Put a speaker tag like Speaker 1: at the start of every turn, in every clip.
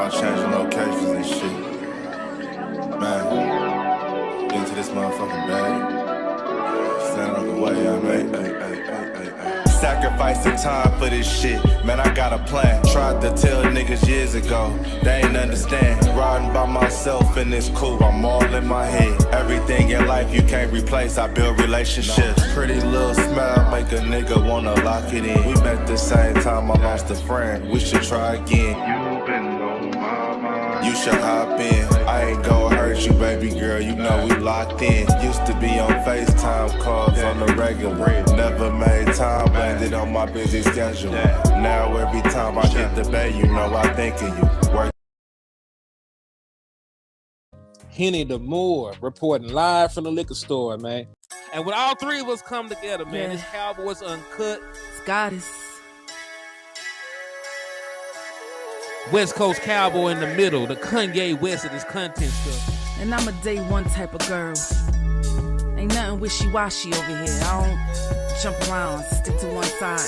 Speaker 1: on changing locations and shit. Man, get into this motherfucking bag. Stand up the way, I mean. Sacrificing time for this shit, man, I got a plan. Tried to tell niggas years ago, they ain't understand. Riding by myself and it's cool, I'm all in my head. Everything in life you can't replace, I build relationships. Pretty little smile make a nigga wanna lock it in. We met the same time I lost a friend, we should try again. You been on my mind, you should hop in. I ain't gon' hurt you, baby girl, you know we locked in. Used to be on FaceTime calls on the regular. Never made time, landed on my busy schedule. Now every time I hit the bay, you know I think of you. Work.
Speaker 2: Henny the Moore reporting live from the liquor store, man. And when all three of us come together, man, it's Cowboys Uncut.
Speaker 3: Scottis.
Speaker 2: West Coast Cowboy in the middle, the Kanye West of this content stuff.
Speaker 3: And I'm a day one type of girl. Ain't nothing wishy-washy over here. I don't jump around, stick to one side.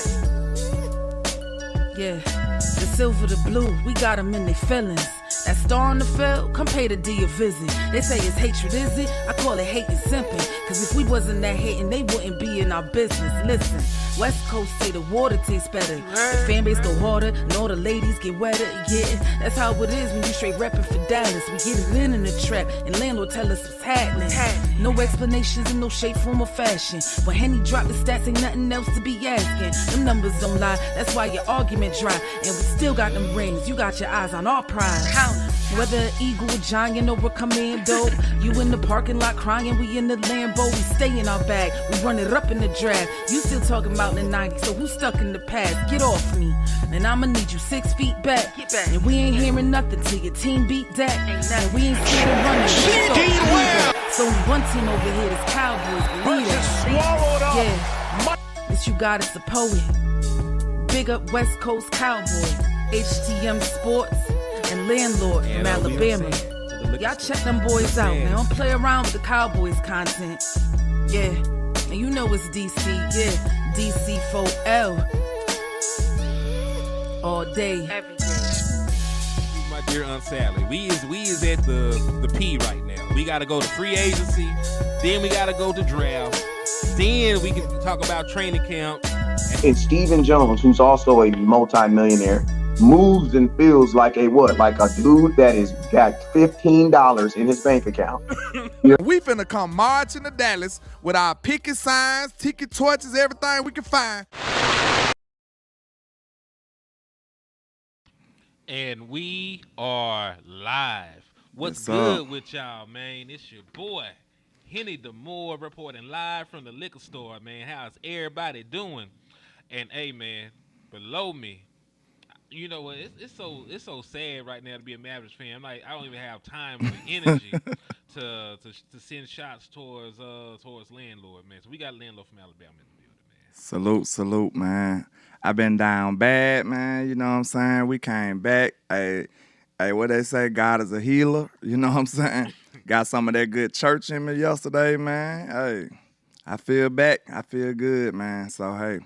Speaker 3: Yeah, the silver, the blue, we got them in their feelings. That star on the field, come pay the D a visit. They say it's hatred, is it? I call it hate and simping. Cause if we wasn't that hating, they wouldn't be in our business. Listen, West Coast say the water tastes better. The fan base go harder, and all the ladies get wetter. Yeah, that's how it is when you straight reppin' for Dallas. We get it in the trap, and landlord tell us what's happening. No explanations in no shape, form, or fashion. When Henny drop the stats, ain't nothing else to be asking. Them numbers don't lie, that's why your argument dry. And we still got them rings, you got your eyes on our prize. Whether an eagle, a giant, or a commando, you in the parking lot crying, we in the Lambo, we stay in our bag, we run it up in the draft. You still talking about the 90s, so who's stuck in the past? Get off me, and I'ma need you 6 feet back. And we ain't hearing nothing till your team beat that. And we ain't scared of running. So one team over here, this Cowboys, leaders. Yeah, this you got is a poet. Big up West Coast Cowboy, HTM Sports. And landlord from Alabama. Y'all check them boys out, man. Don't play around with the Cowboys content. Yeah, and you know it's DC. Yeah, DC4L. All day, every day.
Speaker 2: My dear Aunt Sally, we is at the P right now. We gotta go to free agency, then we gotta go to draft, then we can talk about training camp.
Speaker 4: And Stephen Jones, who's also a multi-millionaire, moves and feels like a what? Like a dude that is got $15 in his bank account.
Speaker 5: We finna come marching to Dallas with our picket signs, ticket torches, everything we can find.
Speaker 2: And we are live. What's good with y'all, man? It's your boy, Henny the Moore, reporting live from the liquor store, man. How's everybody doing? And hey, man, below me, you know what? It's so sad right now to be a Mavs fan. I'm like, I don't even have time or energy to send shots towards landlord, man. So we got landlord from Alabama in the building, man.
Speaker 6: Salute, man. I've been down bad, man. You know what I'm saying? We came back. Hey, what they say? God is a healer. You know what I'm saying? Got some of that good church in me yesterday, man. Hey, I feel back. I feel good, man. So hey,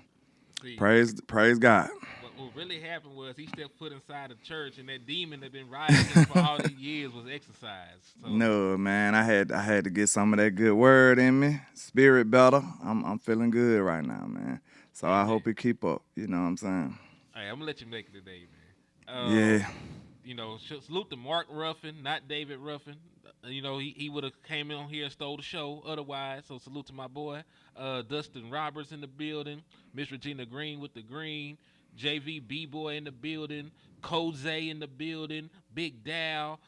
Speaker 6: praise God.
Speaker 2: What really happened was he stepped foot inside the church, and that demon that been riding him for all these years was exercised. So.
Speaker 6: No, man, I had to get some of that good word in me. Spirit better. I'm feeling good right now, man. So I hope it keep up. You know what I'm saying?
Speaker 2: All right, I'm gonna let you make it today, man.
Speaker 6: Yeah.
Speaker 2: You know, salute to Mark Ruffin, not David Ruffin. You know, he would have came in on here and stole the show otherwise. So salute to my boy, Dustin Roberts in the building, Miss Regina Green with the green. JV B-Boy in the building, Coze in the building, Big Dow,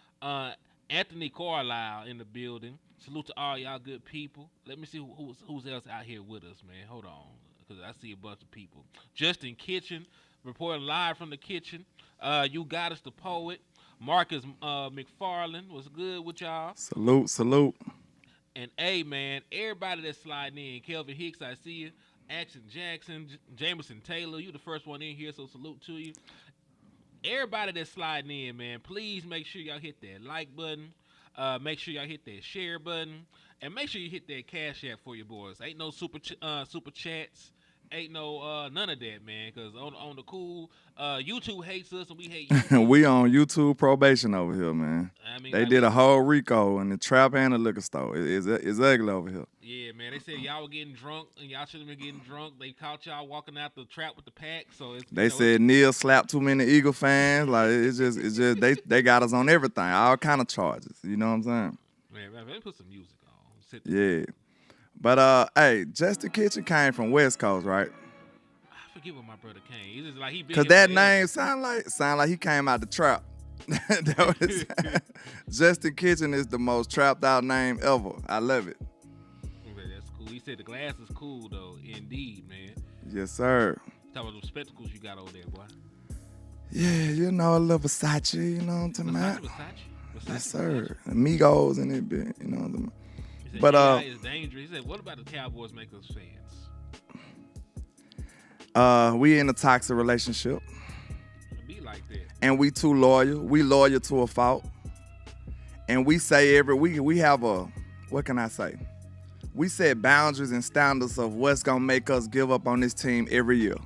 Speaker 2: Anthony Carlisle in the building. Salute to all y'all good people. Let me see who's else out here with us, man. Hold on, because I see a bunch of people. Justin Kitchen, reporting live from the kitchen. You got us the poet. Marcus McFarland, was good with y'all.
Speaker 6: Salute.
Speaker 2: And hey, man, everybody that's sliding in. Kelvin Hicks, I see you. Action Jackson, Jameson Taylor, you the first one in here, so salute to you. Everybody that's sliding in, man, please make sure y'all hit that like button. Make sure y'all hit that share button. And make sure you hit that Cash App for your boys. Ain't no super chats. ain't no none of that, man. Cause on the cool, YouTube hates us and we hate YouTube.
Speaker 6: We on YouTube probation over here, man.
Speaker 2: I mean,
Speaker 6: They
Speaker 2: like,
Speaker 6: did a whole RICO in the trap and the liquor store. It's ugly over here.
Speaker 2: Yeah, man. They said y'all were getting drunk and y'all shouldn't have been getting drunk. They caught y'all walking out the trap with the pack. So it's
Speaker 6: They said Neil slapped too many Eagle fans. Like it's just they got us on everything, all kind of charges. You know what I'm saying?
Speaker 2: man, let me put some music on. Sit
Speaker 6: Yeah. But hey, Justin Kitchen came from West Coast, right?
Speaker 2: I forget what my brother came. He's just like he been
Speaker 6: Cause
Speaker 2: here
Speaker 6: that
Speaker 2: forever.
Speaker 6: name sound like he came out the trap. That what it sound. Justin Kitchen is the most trapped out name ever. I love it.
Speaker 2: Okay, that's cool. He said the glass is cool though. Indeed, man.
Speaker 6: Yes, sir.
Speaker 2: Talk about those spectacles you got over there, boy.
Speaker 6: Yeah, you know, a little Versace, you know what I'm talking about?
Speaker 2: Versace.
Speaker 6: Yes, sir. Amigos in it, bit, you know what I'm talking about?
Speaker 2: He said,
Speaker 6: But,
Speaker 2: AI is dangerous. He said, what about the Cowboys make us fans?
Speaker 6: We in a toxic relationship,
Speaker 2: It be like that.
Speaker 6: and we too loyal. We loyal to a fault, and we say we have a, what can I say? We set boundaries and standards of what's gonna make us give up on this team every year,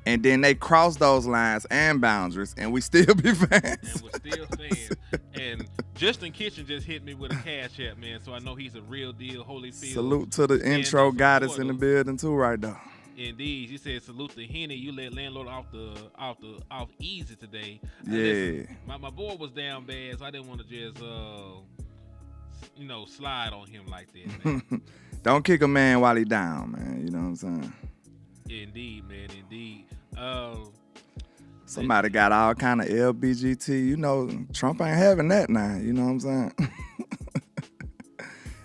Speaker 6: and then they cross those lines and boundaries, and we still be fans.
Speaker 2: And we're still fans. And Justin Kitchen just hit me with a cash app, man. So I know he's a real deal, Holyfield.
Speaker 6: Salute to the intro goddess in the building too, right there.
Speaker 2: Indeed, he said salute to Henny. You let landlord off easy today.
Speaker 6: Yeah.
Speaker 2: Listen, my boy was down bad, so I didn't want to just slide on him like that, man.
Speaker 6: Don't kick a man while he down, man. You know what I'm saying?
Speaker 2: Indeed, man. Indeed.
Speaker 6: Somebody got all kind of LBGT. You know, Trump ain't having that now. You know what I'm saying?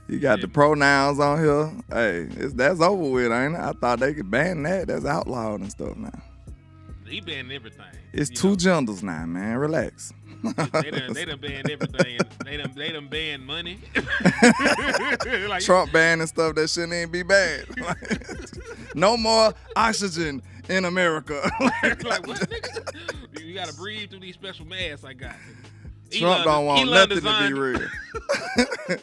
Speaker 6: You got the pronouns on here. Hey, that's over with, ain't it? I thought they could ban that. That's outlawed and stuff now.
Speaker 2: He banned everything.
Speaker 6: It's two genders now, man. Relax.
Speaker 2: They done banned everything. They done banned money. Like,
Speaker 6: Trump banning stuff that shouldn't even be banned. No more oxygen in America.
Speaker 2: like what, nigga? You gotta breathe through these special masks I got.
Speaker 6: Trump don't want nothing
Speaker 2: designed,
Speaker 6: to be real.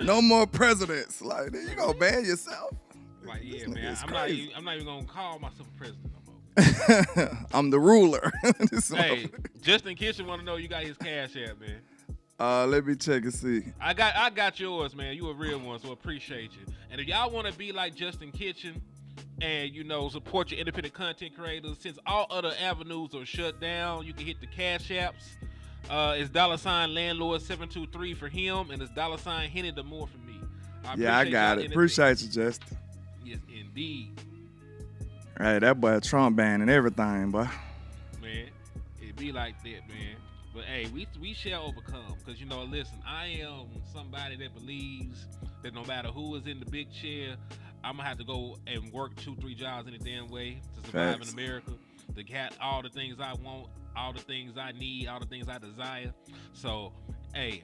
Speaker 6: No more presidents. Like, you gonna ban yourself?
Speaker 2: Like, yeah, man. I'm not even gonna call myself a president no more.
Speaker 6: I'm the ruler.
Speaker 2: Hey, Justin Kitchen want to know you got his cash app, man.
Speaker 6: Let me check and see.
Speaker 2: I got yours, man. You a real one, so appreciate you. And if y'all want to be like Justin Kitchen and, support your independent content creators, since all other avenues are shut down, you can hit the cash apps. It's $landlord723 for him, and it's $Henny the more for me.
Speaker 6: I got it. Appreciate you, Justin.
Speaker 2: Yes, indeed.
Speaker 6: Hey, that boy Trump banning everything, boy.
Speaker 2: Man, it be like that, man. But hey, we shall overcome. Because, listen, I am somebody that believes that no matter who is in the big chair, I'm going to have to go and work 2-3 jobs any damn way to survive in America. To get all the things I want, all the things I need, all the things I desire. So, hey,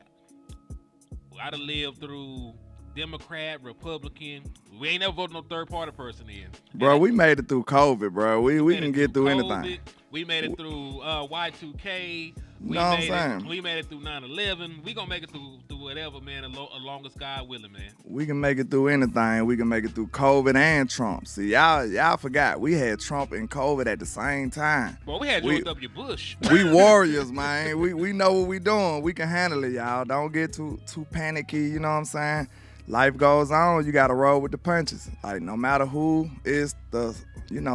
Speaker 2: I done lived through Democrat, Republican. We ain't never voted no third party person in.
Speaker 6: Bro, we made it through COVID, bro. We can get through
Speaker 2: COVID.
Speaker 6: anything.
Speaker 2: We made it through Y2K.
Speaker 6: Know what I'm saying?
Speaker 2: We made it through 9/11. We gonna make it through whatever, man. As long as God willing, man.
Speaker 6: We can make it through anything. We can make it through COVID and Trump. See, y'all forgot we had Trump and COVID at the same time.
Speaker 2: Well, we had George W. Bush.
Speaker 6: We warriors, man. We know what we doing. We can handle it, y'all. Don't get too panicky. You know what I'm saying? Life goes on. You gotta roll with the punches. Like, no matter who is the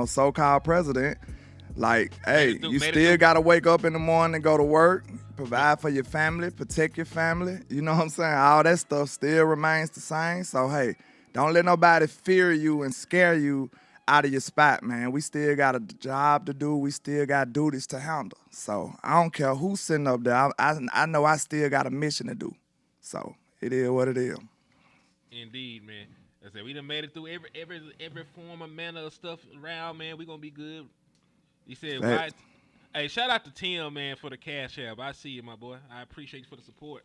Speaker 6: so-called president. Like, hey, you still got to wake up in the morning, go to work, provide for your family, protect your family. You know what I'm saying? All that stuff still remains the same. So, hey, don't let nobody fear you and scare you out of your spot, man. We still got a job to do. We still got duties to handle. So, I don't care who's sitting up there. I know I still got a mission to do. So, it is what it is.
Speaker 2: Indeed, man. I said we done made it through every form of manner of stuff around, man. We gonna be good. He said, right. Hey, shout out to Tim, man, for the cash app. I see you, my boy. I appreciate you for the support.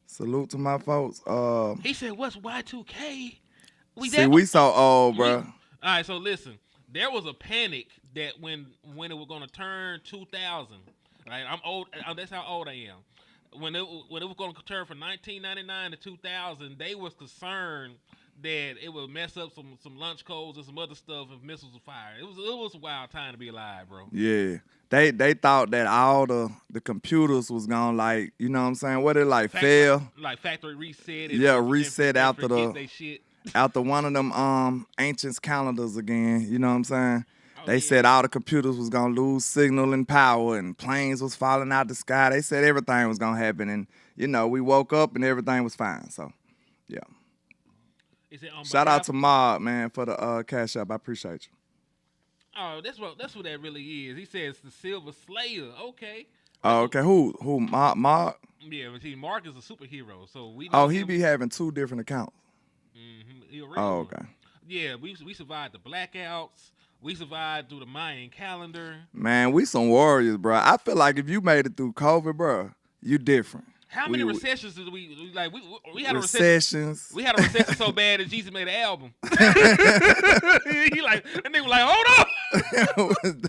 Speaker 6: Salute to my folks.
Speaker 2: He said, what's Y2K?
Speaker 6: We so old, bro.
Speaker 2: All right, so listen. There was a panic that when it was going to turn 2000, right? I'm old. That's how old I am. When it was going to turn from 1999 to 2000, they was concerned that it would mess up some lunch codes and some other stuff if missiles were fired. It was a wild time to be alive, bro.
Speaker 6: Yeah. They thought that all the computers was gonna, like, you know what I'm saying? What it like fail?
Speaker 2: Like factory reset.
Speaker 6: Yeah, reset after
Speaker 2: they shit.
Speaker 6: after one of them ancient calendars again. You know what I'm saying?
Speaker 2: Oh,
Speaker 6: They
Speaker 2: yeah.
Speaker 6: said all the computers was gonna lose signal and power, and planes was falling out the sky. They said everything was gonna happen, and you know we woke up and everything was fine. So, yeah.
Speaker 2: Is it on
Speaker 6: Shout out
Speaker 2: behalf-
Speaker 6: to Mob, man, for the cash up. I appreciate you.
Speaker 2: Oh, that's what that really is. He says the Silver Slayer. Okay.
Speaker 6: Oh, okay. Who? Mob?
Speaker 2: Yeah, but see, Mark is a superhero, so we.
Speaker 6: Oh,
Speaker 2: know
Speaker 6: he
Speaker 2: him.
Speaker 6: be having 2 different accounts.
Speaker 2: He a real
Speaker 6: Oh,
Speaker 2: one.
Speaker 6: okay.
Speaker 2: Yeah, we survived the blackouts. We survived through the Mayan calendar.
Speaker 6: Man, we some warriors, bro. I feel like if you made it through COVID, bro, you different.
Speaker 2: How many
Speaker 6: We-
Speaker 2: recessions did we like? We had a recession.
Speaker 6: Recessions.
Speaker 2: We had a recession so bad that Jesus made an album. He like that nigga was like, hold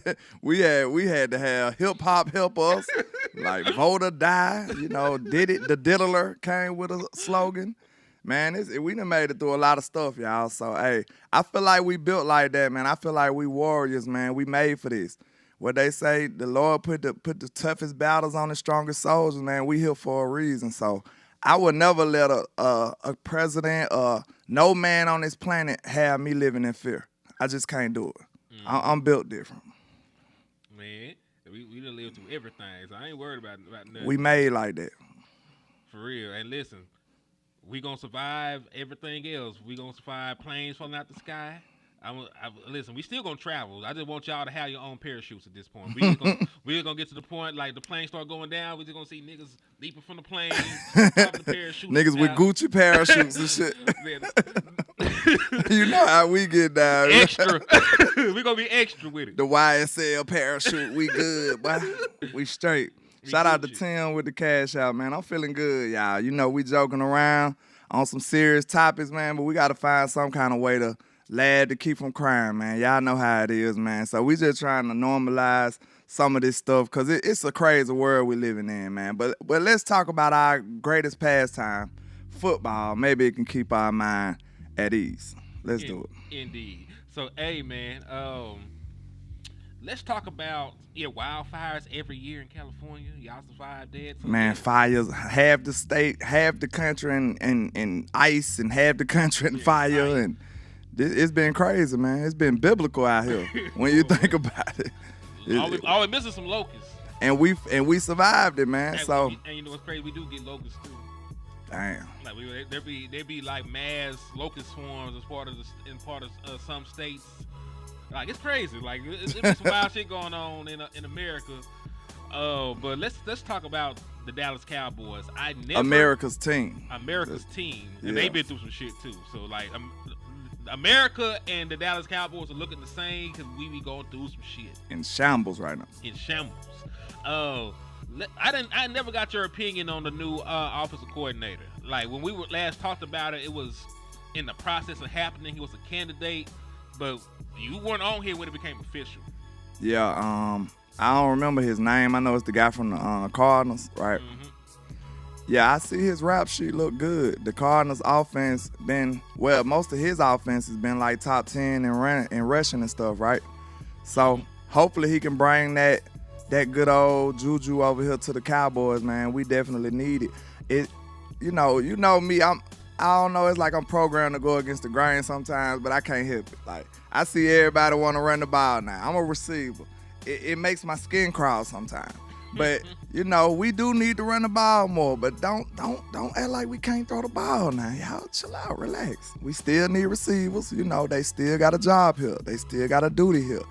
Speaker 2: up.
Speaker 6: we had to have hip hop help us, like vote or die. You know, did it? The diddler came with a slogan. Man, we done made it through a lot of stuff, y'all. So hey, I feel like we built like that, man. I feel like we warriors, man. We made for this. What they say, the Lord put the toughest battles on the strongest soldiers, man. We here for a reason. So I would never let a president, no man on this planet have me living in fear. I just can't do it. I'm built different.
Speaker 2: Man, we done lived through everything, so I ain't worried about nothing.
Speaker 6: We made like that.
Speaker 2: For real. And listen, we gonna survive everything else. We gonna survive planes falling out the sky. Listen, we still gonna travel. I just want y'all to have your own parachutes at this point. We just gonna get to the point like the plane start going down. We just gonna see niggas leaping from the plane, popping the parachutes
Speaker 6: Niggas with
Speaker 2: out.
Speaker 6: Gucci parachutes and shit. You know how we get down.
Speaker 2: Extra. We gonna be extra with it.
Speaker 6: The YSL parachute, we good, boy. We straight. Shout out to
Speaker 2: Gucci.
Speaker 6: Tim with the cash out, man. I'm feeling good, y'all. You know, we joking around on some serious topics, man, but we got to find some kind of way to laugh to keep from crying, man. Y'all know how it is, man. So we just trying to normalize some of this stuff because it's a crazy world we living in, man. But let's talk about our greatest pastime, football. Maybe it can keep our mind at ease. Let's do it.
Speaker 2: Indeed. So, hey, man, let's talk about wildfires every year in California. Y'all survived that. So
Speaker 6: Man, fires, half the state, half the country in ice, and half the country in fire.
Speaker 2: ice.
Speaker 6: And it's been crazy, man. It's been biblical out here when you think about it.
Speaker 2: All we missing some locusts.
Speaker 6: And we survived it, man.
Speaker 2: And
Speaker 6: So
Speaker 2: you know what's crazy? We do get locusts too.
Speaker 6: damn.
Speaker 2: Like there be like mass locust swarms as part of some states. Like it's crazy. Like it's some wild shit going on in America. But let's talk about the Dallas Cowboys.
Speaker 6: America's team.
Speaker 2: America's team, and
Speaker 6: Yeah.
Speaker 2: they've been through some shit too. So like America and the Dallas Cowboys are looking the same because we be going through some shit
Speaker 6: In shambles right now.
Speaker 2: in shambles. I never got your opinion on the new offensive coordinator. Like when we were last talked about it, it was in the process of happening. He was a candidate, but you weren't on here when it became official.
Speaker 6: Yeah, I don't remember his name. I know it's the guy from the Cardinals, right?
Speaker 2: Mm-hmm.
Speaker 6: Yeah, I see his rap sheet look good. The Cardinals offense most of his offense has been like top 10 in rushing and stuff, right? So hopefully he can bring that good old juju over here to the Cowboys, man. We definitely need it. You know me, I don't know, it's like I'm programmed to go against the grain sometimes, but I can't help it. Like I see everybody want to run the ball now. I'm a receiver. It makes my skin crawl sometimes. But we do need to run the ball more. But don't act like we can't throw the ball now. Y'all chill out, relax. We still need receivers. They still got a job here. They still got a duty here.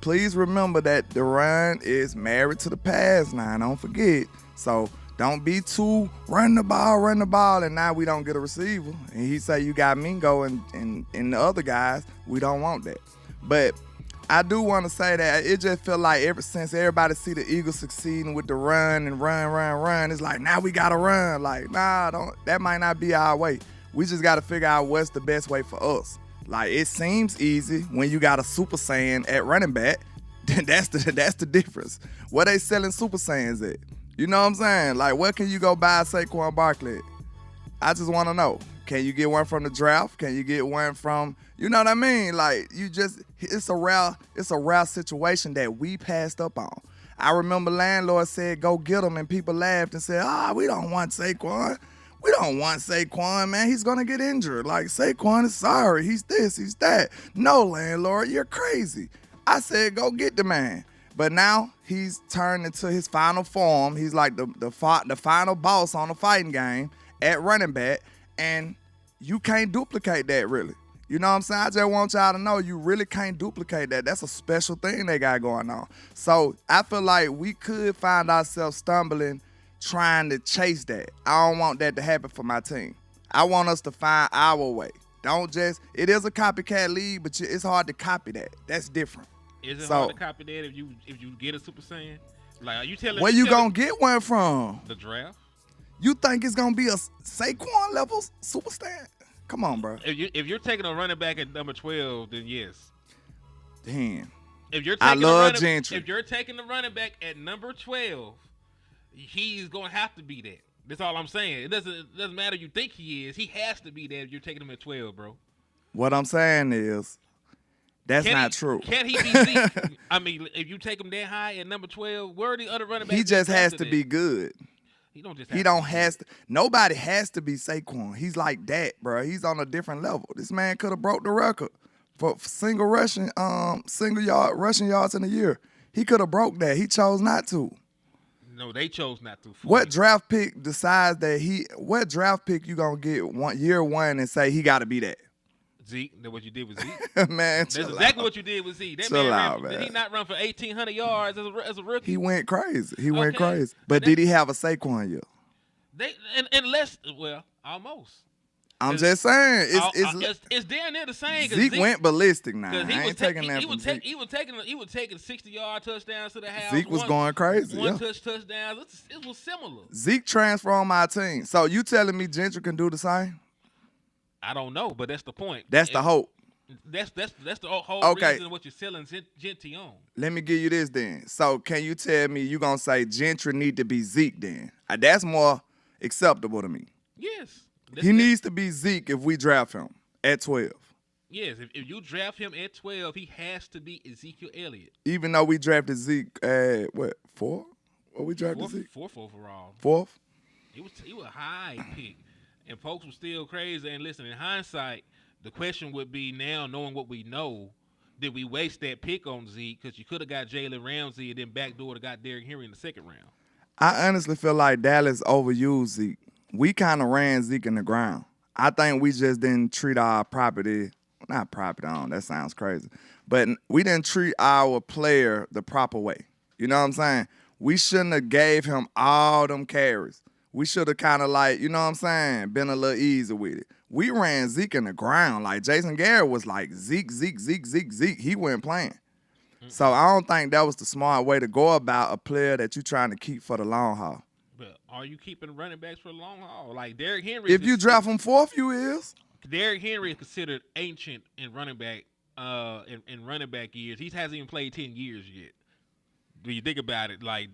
Speaker 6: Please remember that the run is married to the pass now. Don't forget. So don't be too run the ball, and now we don't get a receiver. And he say you got Mingo and the other guys. We don't want that. But I do want to say that it just felt like ever since everybody see the Eagles succeeding with the run and run, it's like now we gotta run. Like, that might not be our way. We just gotta figure out what's the best way for us. Like, it seems easy when you got a Super Saiyan at running back. That's the difference. What they selling Super Saiyans at? You know what I'm saying? Like, where can you go buy Saquon Barkley at? I just want to know. Can you get one from the draft? Can you get one from, you know what I mean? Like, it's a rare situation that we passed up on. I remember landlord said, go get him, and people laughed and said, we don't want Saquon. We don't want Saquon, man. He's going to get injured. Like, Saquon is sorry. He's this, he's that. No, landlord, you're crazy. I said, go get the man. But now he's turned into his final form. He's like the final boss on the fighting game at running back, and you can't duplicate that, really. You know what I'm saying? I just want y'all to know you really can't duplicate that. That's a special thing they got going on. So I feel like we could find ourselves stumbling trying to chase that. I don't want that to happen for my team. I want us to find our way. It is a copycat league, but it's hard to copy that. That's different.
Speaker 2: Is it hard to copy that if you get a Super Saiyan? Like, are you telling
Speaker 6: where you gonna get one from?
Speaker 2: The draft.
Speaker 6: You think it's gonna be a Saquon level Super Saiyan? Come on, bro.
Speaker 2: If you're taking a running back at number 12, then yes.
Speaker 6: Damn.
Speaker 2: If you're taking the running back at number 12, he's gonna have to be that. That's all I'm saying. It doesn't matter if you think he is. He has to be that if you're taking him at 12, bro.
Speaker 6: What I'm saying is, that's not true.
Speaker 2: Can't he be Zeke? I mean, if you take him that high at number 12, where are the other running backs?
Speaker 6: He just has to be good.
Speaker 2: He don't just.
Speaker 6: Nobody has to be Saquon. He's like that, bro. He's on a different level. This man could have broke the record for single rushing yards in a year. He could have broke that. He chose not to.
Speaker 2: No, they chose not to.
Speaker 6: What draft pick decides that what draft pick you gonna get year one and say he got to be that?
Speaker 2: Zeke, that's what you did with Zeke.
Speaker 6: Man,
Speaker 2: that's exactly what you did with Zeke. That man did he not run for 1,800 yards as a rookie?
Speaker 6: He went crazy. Went crazy. But did he have a Saquon year?
Speaker 2: Almost.
Speaker 6: I'm just saying,
Speaker 2: it's damn near the same.
Speaker 6: Zeke went ballistic now. I ain't taking that from Zeke.
Speaker 2: He was taking 60-yard touchdowns to the house.
Speaker 6: Zeke was going crazy.
Speaker 2: Touchdowns. It was similar.
Speaker 6: Zeke transformed my team. So you telling me Gentry can do the same?
Speaker 2: I don't know, but that's the point.
Speaker 6: That's the hope.
Speaker 2: That's the whole reason what you're selling Gentry on. Let
Speaker 6: me give you this then. So can you tell me you gonna say Gentry need to be Zeke then? That's more acceptable to me.
Speaker 2: Yes.
Speaker 6: He needs to be Zeke if we draft him at 12.
Speaker 2: Yes, if you draft him at 12, he has to be Ezekiel Elliott.
Speaker 6: Even though we drafted Zeke at, 4? What we drafted Zeke?
Speaker 2: Fourth overall.
Speaker 6: Fourth?
Speaker 2: He was a high pick. And folks were still crazy. And listen, in hindsight, the question would be now, knowing what we know, did we waste that pick on Zeke? Because you could have got Jalen Ramsey and then backdoor to got Derrick Henry in the second round.
Speaker 6: I honestly feel like Dallas overused Zeke. We kind of ran Zeke in the ground. I think we just didn't treat our property, not property on, that sounds crazy, but we didn't treat our player the proper way. You know what I'm saying? We shouldn't have gave him all them carries. We should have kind of like, you know what I'm saying, been a little easy with it. We ran Zeke in the ground. Like Jason Garrett was like Zeke. He wasn't playing. Mm-hmm. So I don't think that was the smart way to go about a player that you're trying to keep for the long haul.
Speaker 2: But are you keeping running backs for the long haul? Like Derrick Henry.
Speaker 6: If you draft him fourth, you is.
Speaker 2: Derrick Henry is considered ancient in running back in running back years. He hasn't even played 10 years yet. Do you think about it? Like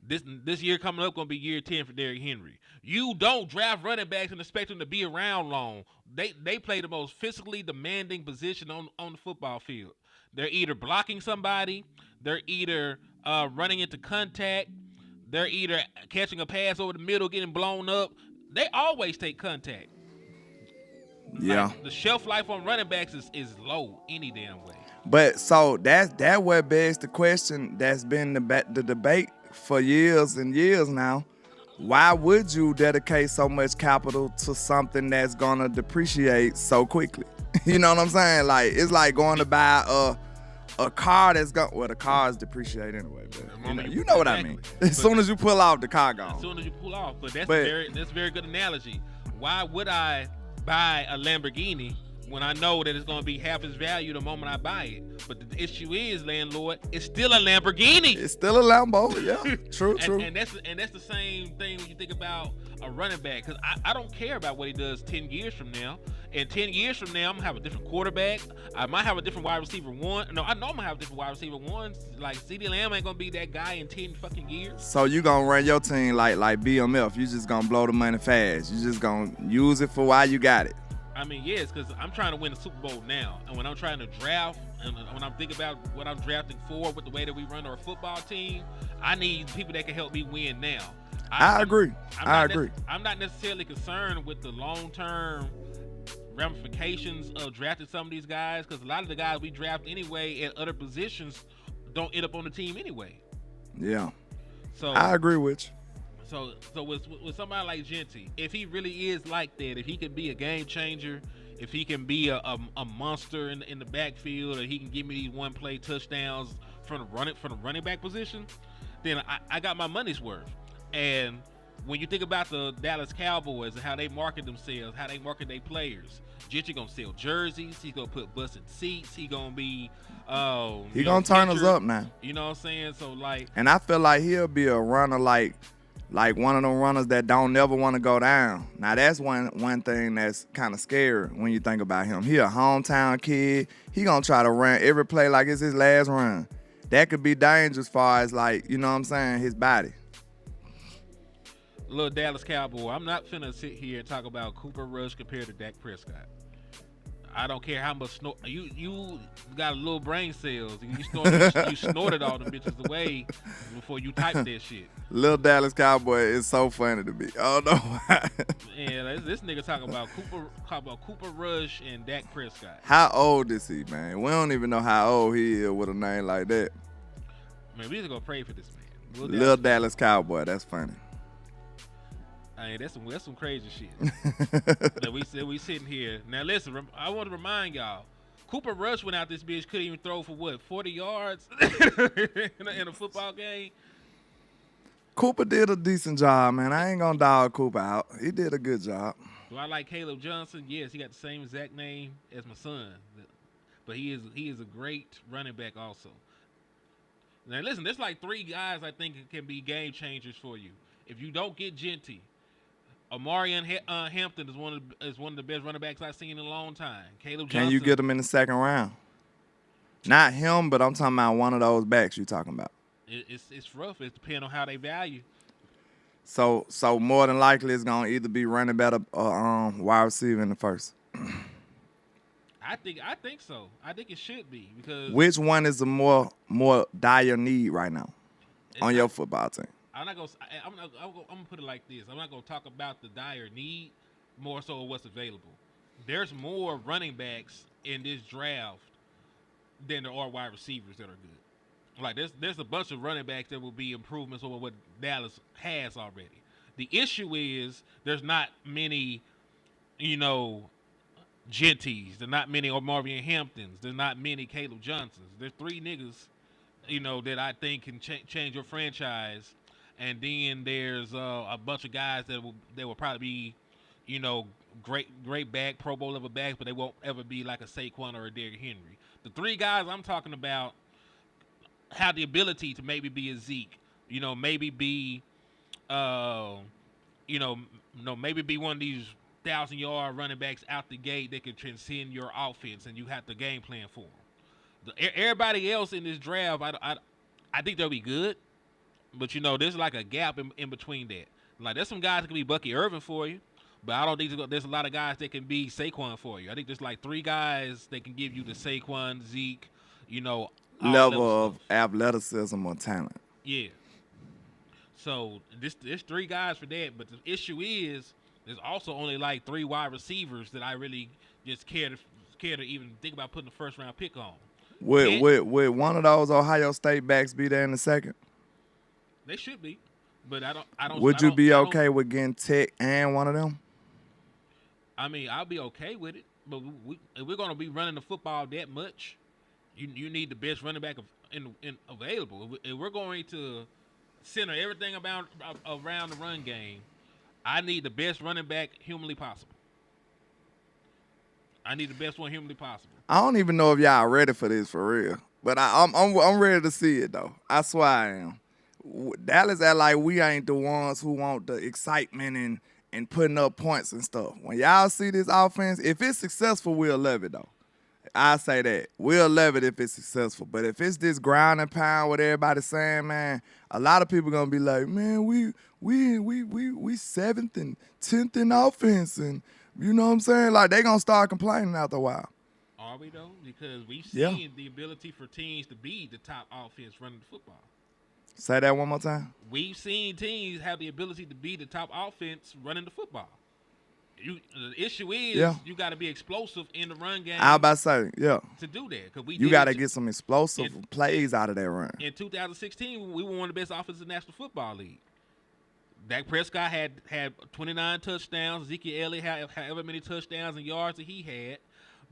Speaker 2: this year coming up gonna be year 10 for Derrick Henry. You don't draft running backs and expect them to be around long. They play the most physically demanding position on the football field. They're either blocking somebody, they're either running into contact, they're either catching a pass over the middle, getting blown up. They always take contact.
Speaker 6: Yeah.
Speaker 2: Like, the shelf life on running backs is low any damn way.
Speaker 6: But so that what begs the question that's been the debate for years and years now. Why would you dedicate so much capital to something that's gonna depreciate so quickly? You know what I'm saying? Like it's like going to buy a car that's going. Well, the car is depreciated anyway, but you know what I mean. As soon as you pull off, the car gone.
Speaker 2: As soon as you pull off, that's a very good analogy. Why would I buy a Lamborghini when I know that it's going to be half its value the moment I buy it. But the issue is, landlord, it's still a Lamborghini.
Speaker 6: It's still a Lambo, yeah. True, true.
Speaker 2: And that's the same thing when you think about a running back, because I don't care about what he does 10 years from now. And 10 years from now, I'm gonna have a different quarterback. I might have a different wide receiver one. No, I know I'm gonna have a different wide receiver one. Like CeeDee Lamb ain't gonna be that guy in 10 fucking years.
Speaker 6: So you gonna run your team like BMF? You just gonna blow the money fast? You just gonna use it for while you got it?
Speaker 2: I mean, yes, because I'm trying to win the Super Bowl now. And when I'm trying to draft, and when I'm thinking about what I'm drafting for with the way that we run our football team, I need people that can help me win now.
Speaker 6: I agree. I agree.
Speaker 2: I'm not necessarily concerned with the long-term ramifications of drafting some of these guys, because a lot of the guys we draft anyway at other positions don't end up on the team anyway.
Speaker 6: Yeah.
Speaker 2: So
Speaker 6: I agree with you.
Speaker 2: So with somebody like Genty, if he really is like that, if he can be a game changer, if he can be a monster in the backfield, or he can give me these one play touchdowns from the running back position, then I got my money's worth. And when you think about the Dallas Cowboys and how they market themselves, how they market their players, Genty gonna sell jerseys. He's gonna put busted seats. He gonna be
Speaker 6: he gonna turn us up now.
Speaker 2: You know what I'm saying? So like,
Speaker 6: and I feel like he'll be a runner like one of them runners that don't never want to go down. Now that's one thing that's kind of scary when you think about him. He a hometown kid. He gonna try to run every play like it's his last run. That could be dangerous as far as like, you know what I'm saying, his body.
Speaker 2: Little Dallas Cowboy, I'm not finna sit here and talk about Cooper Rush compared to Dak Prescott. I don't care how much you got a little brain cells. You snorted all the bitches away before you typed that shit.
Speaker 6: Little Dallas Cowboy is so funny to me. I don't know why.
Speaker 2: Yeah, this nigga talking about Cooper Rush and Dak Prescott.
Speaker 6: How old is he, man? We don't even know how old he is with a name like that.
Speaker 2: Man, we just gonna pray for this man.
Speaker 6: Little Dallas Cowboy, that's funny.
Speaker 2: I mean, that's some crazy shit that we sitting here. Now listen, I want to remind y'all, Cooper Rush went out this bitch, couldn't even throw for what, 40 yards in a football game.
Speaker 6: Cooper did a decent job, man. I ain't gonna dog Cooper out. He did a good job.
Speaker 2: Do I like Caleb Johnson? Yes, he got the same exact name as my son, but he is a great running back also. Now listen, there's like 3 guys I think can be game changers for you if you don't get Genty. Omarion Hampton is one of the best running backs I've seen in a long time. Caleb Johnson.
Speaker 6: Can you get him in the second round? Not him, but I'm talking about one of those backs you talking about.
Speaker 2: It's rough. It depends on how they value.
Speaker 6: So more than likely it's gonna either be running back or wide receiver in the first.
Speaker 2: I think so. I think it should be, because
Speaker 6: which one is the more dire need right now on your football team?
Speaker 2: I'm gonna put it like this. I'm not gonna talk about the dire need, more so what's available. There's more running backs in this draft than there are wide receivers that are good. Like there's a bunch of running backs that will be improvements over what Dallas has already. The issue is there's not many, Genties. There's not many Omarion Hamptons. There's not many Caleb Johnsons. There's 3 niggas, that I think can change your franchise. And then there's a bunch of guys that will probably be, great back, Pro Bowl level backs, but they won't ever be like a Saquon or a Derrick Henry. The 3 guys I'm talking about have the ability to maybe be a Zeke, maybe be, maybe be one of these 1,000-yard running backs out the gate that can transcend your offense, and you have to game plan for them. Everybody else in this draft, I think they'll be good. But, there's like a gap in between that. Like, there's some guys that can be Bucky Irvin for you, but I don't think there's a lot of guys that can be Saquon for you. I think there's like 3 guys that can give you the Saquon, Zeke,
Speaker 6: level of athleticism or talent.
Speaker 2: Yeah. So, there's 3 guys for that. But the issue is there's also only like 3 wide receivers that I really just care to even think about putting the first-round pick on.
Speaker 6: Would one of those Ohio State backs be there in the second?
Speaker 2: They should be, but I don't.
Speaker 6: Would you be okay with getting Tech and one of them?
Speaker 2: I mean, I'll be okay with it, but if we're going to be running the football that much, you need the best running back available. If we're going to center everything around the run game, I need the best running back humanly possible. I need the best one humanly possible.
Speaker 6: I don't even know if y'all ready for this for real, but I'm ready to see it though. I swear I am. Dallas act like we ain't the ones who want the excitement and putting up points and stuff. When y'all see this offense, if it's successful, we'll love it though. I say that. We'll love it if it's successful. But if it's this ground and pound, what everybody's saying, man, a lot of people gonna be like, man, we 7th and 10th in offense, and you know what I'm saying? Like they gonna start complaining after a while.
Speaker 2: Are we though? Because we've seen the ability for teams to be the top offense running the football.
Speaker 6: Say that one more time.
Speaker 2: We've seen teams have the ability to be the top offense running the football. The issue is you got to be explosive in the run game.
Speaker 6: I was about to say,
Speaker 2: to do that, because
Speaker 6: you got to get some explosive plays out of that run.
Speaker 2: In 2016, we were one of the best offenses in the National Football League. Dak Prescott had 29 touchdowns. Ezekiel Elliott had however many touchdowns and yards that he had.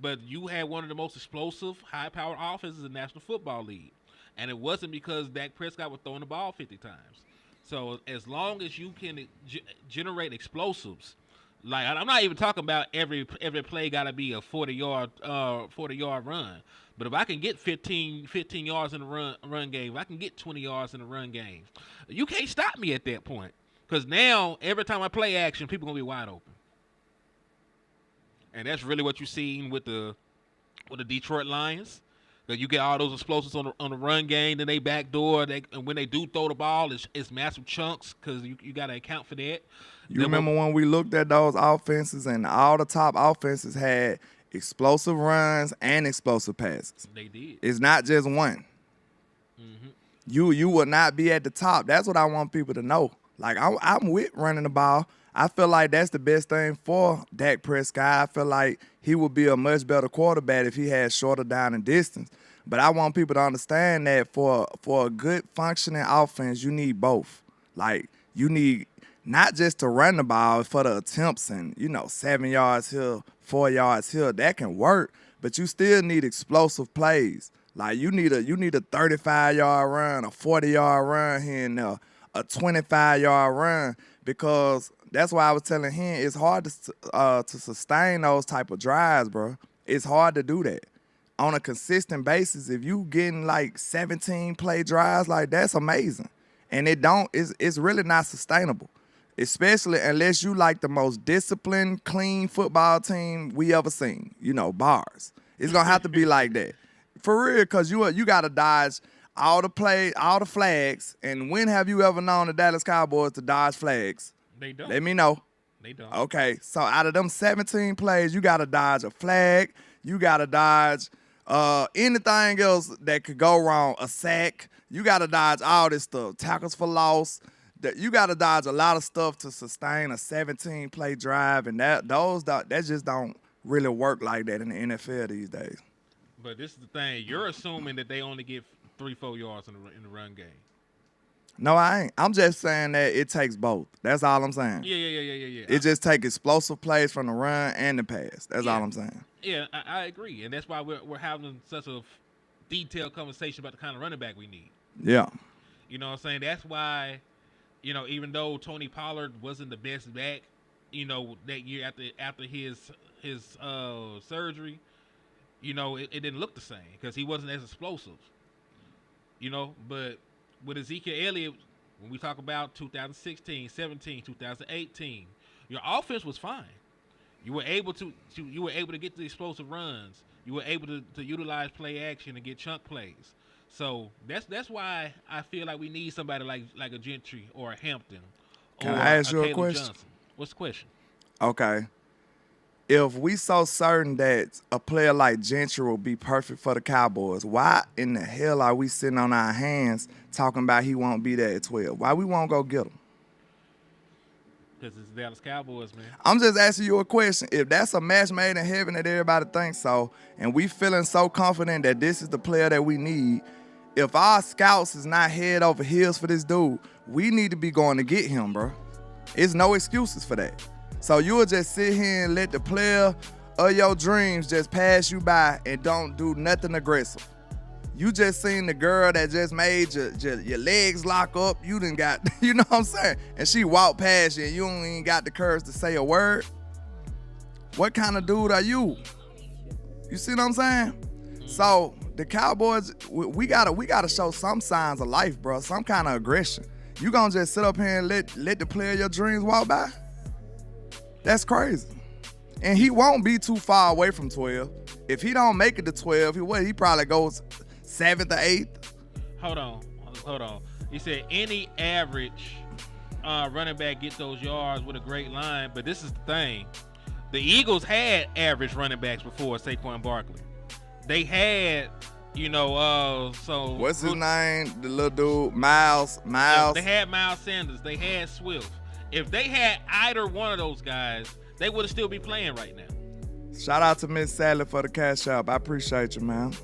Speaker 2: But you had one of the most explosive, high-powered offenses in the National Football League. And it wasn't because Dak Prescott was throwing the ball 50 times. So as long as you can generate explosives, like I'm not even talking about every play got to be a 40-yard run. But if I can get 15 yards in the run game, if I can get 20 yards in the run game, you can't stop me at that point. Because now every time I play action, people gonna be wide open. And that's really what you're seeing with the Detroit Lions. That you get all those explosives on the run game, then they backdoor. And when they do throw the ball, it's massive chunks because you got to account for that.
Speaker 6: You remember when we looked at those offenses and all the top offenses had explosive runs and explosive passes.
Speaker 2: They did.
Speaker 6: It's not just one.
Speaker 2: Mm-hmm.
Speaker 6: You will not be at the top. That's what I want people to know. Like, I'm with running the ball. I feel like that's the best thing for Dak Prescott. I feel like he would be a much better quarterback if he had shorter down and distance. But I want people to understand that for a good functioning offense, you need both. Like, you need not just to run the ball for the attempts and, 7 yards here, 4 yards here. That can work, but you still need explosive plays. Like, you need a 35-yard run, a 40-yard run here and there, a 25-yard run, because that's why I was telling him it's hard to sustain those type of drives, bro. It's hard to do that on a consistent basis. If you getting like 17 play drives, like that's amazing, and it's really not sustainable, especially unless you like the most disciplined, clean football team we ever seen. Bars. It's gonna have to be like that for real, cause you gotta dodge all the flags. And when have you ever known the Dallas Cowboys to dodge flags?
Speaker 2: They don't.
Speaker 6: Let me know.
Speaker 2: They don't.
Speaker 6: Okay, so out of them 17 plays, you got to dodge a flag. You got to dodge anything else that could go wrong, a sack. You got to dodge all this stuff, tackles for loss. You got to dodge a lot of stuff to sustain a 17-play drive, and that just don't really work like that in the NFL these days.
Speaker 2: But this is the thing. You're assuming that they only get 3-4 yards in the run game.
Speaker 6: No, I ain't. I'm just saying that it takes both. That's all I'm saying.
Speaker 2: Yeah.
Speaker 6: It just takes explosive plays from the run and the pass. That's all I'm saying.
Speaker 2: Yeah, I agree. And that's why we're having such a detailed conversation about the kind of running back we need.
Speaker 6: Yeah.
Speaker 2: You know what I'm saying? That's why, even though Tony Pollard wasn't the best back, that year after his surgery, it didn't look the same because he wasn't as explosive. But with Ezekiel Elliott, when we talk about 2016, 17, 2018, your offense was fine. You were able to get the explosive runs. You were able to utilize play action and get chunk plays. So that's why I feel like we need somebody like a Gentry or a Hampton.
Speaker 6: Can I ask you a
Speaker 2: Caleb
Speaker 6: question?
Speaker 2: Johnson. What's the question?
Speaker 6: Okay. If we so certain that a player like Gentry will be perfect for the Cowboys, why in the hell are we sitting on our hands talking about he won't be there at 12? Why we won't go get him?
Speaker 2: Because it's the Dallas Cowboys, man.
Speaker 6: I'm just asking you a question. If that's a match made in heaven that everybody thinks so, and we feeling so confident that this is the player that we need, if our scouts is not head over heels for this dude, we need to be going to get him, bro. There's no excuses for that. So you will just sit here and let the player of your dreams just pass you by and don't do nothing aggressive. You just seen the girl that just made your legs lock up. You done got, you know what I'm saying? And she walked past you and you don't even got the courage to say a word. What kind of dude are you? You see what I'm saying? So the Cowboys, we gotta show some signs of life, bro. Some kind of aggression. You gonna just sit up here and let the player your dreams walk by? That's crazy. And he won't be too far away from 12. If he don't make it to 12, he probably goes 7th or 8th.
Speaker 2: Hold on. He said any average running back get those yards with a great line, but this is the thing. The Eagles had average running backs before Saquon Barkley. They had, so...
Speaker 6: What's his name? The little dude, Miles.
Speaker 2: They had Miles Sanders. They had Swift. If they had either one of those guys, they would still be playing right now.
Speaker 6: Shout out to Miss Sally for the cash app. I appreciate you, man.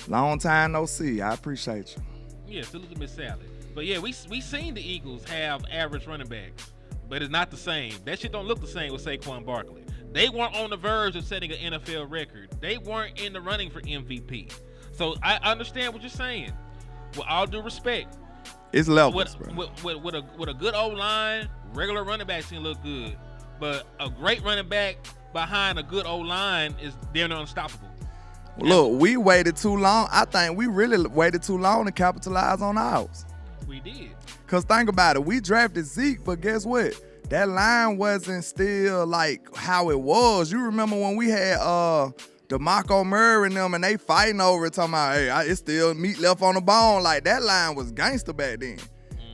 Speaker 6: Long time no see. I appreciate you.
Speaker 2: Yeah, salute to Miss Sally. But yeah, we seen the Eagles have average running backs, but it's not the same. That shit don't look the same with Saquon Barkley. They weren't on the verge of setting an NFL record. They weren't in the running for MVP. So I understand what you're saying. With all due respect,
Speaker 6: it's levels, bro.
Speaker 2: With a good old line, regular running backs can look good, but a great running back behind a good old line they're not unstoppable.
Speaker 6: Look, we waited too long. I think we really waited too long to capitalize on ours.
Speaker 2: We did.
Speaker 6: Cause think about it, we drafted Zeke, but guess what? That line wasn't still like how it was. You remember when we had DeMarco Murray and them, and they fighting over it, talking about, hey, it's still meat left on the bone. Like, that line was gangster back then.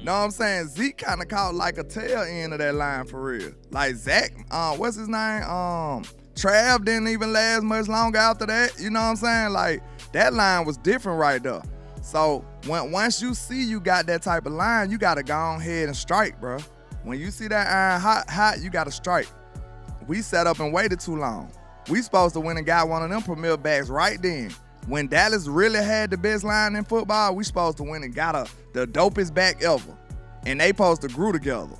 Speaker 6: Know what I'm saying? Zeke kind of caught like a tail end of that line for real. Like Zach, what's his name? Trav didn't even last much longer after that. You know what I'm saying? Like, that line was different right there. So once you see you got that type of line, you got to go ahead and strike, bro. When you see that iron hot, you got to strike. We sat up and waited too long. We supposed to win and got one of them premier backs right then. When Dallas really had the best line in football, we supposed to win and got the dopest back ever. And they supposed to grew together.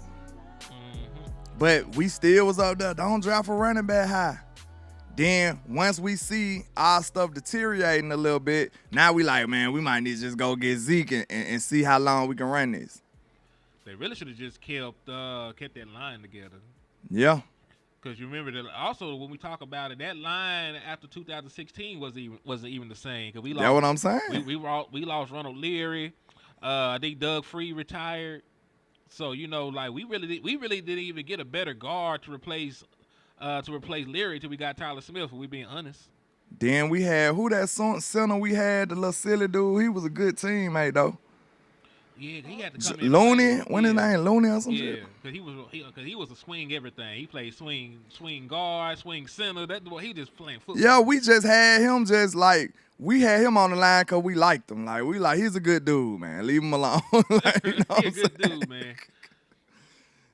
Speaker 6: But we still was up there. Don't draft a running back high. Then once we see our stuff deteriorating a little bit, now we like, man, we might need to just go get Zeke and see how long we can run this.
Speaker 2: They really should have just kept that line together.
Speaker 6: Yeah.
Speaker 2: Because you remember that also when we talk about it, that line after 2016 wasn't even the same. Cause we lost,
Speaker 6: that's what I'm saying.
Speaker 2: We lost Ronald Leary. I think Doug Free retired. So like we really didn't even get a better guard to replace Leary till we got Tyler Smith. If we being honest.
Speaker 6: Then we had that center we had, the little silly dude. He was a good teammate though.
Speaker 2: Yeah, he had to come in.
Speaker 6: Looney, when his name Looney or something.
Speaker 2: Yeah, because he was a swing everything. He played swing guard, swing center. That's what he just playing football.
Speaker 6: Yeah, we just had him we had him on the line because we liked him. Like he's a good dude, man. Leave him alone. Like, you know
Speaker 2: He's a good dude, man.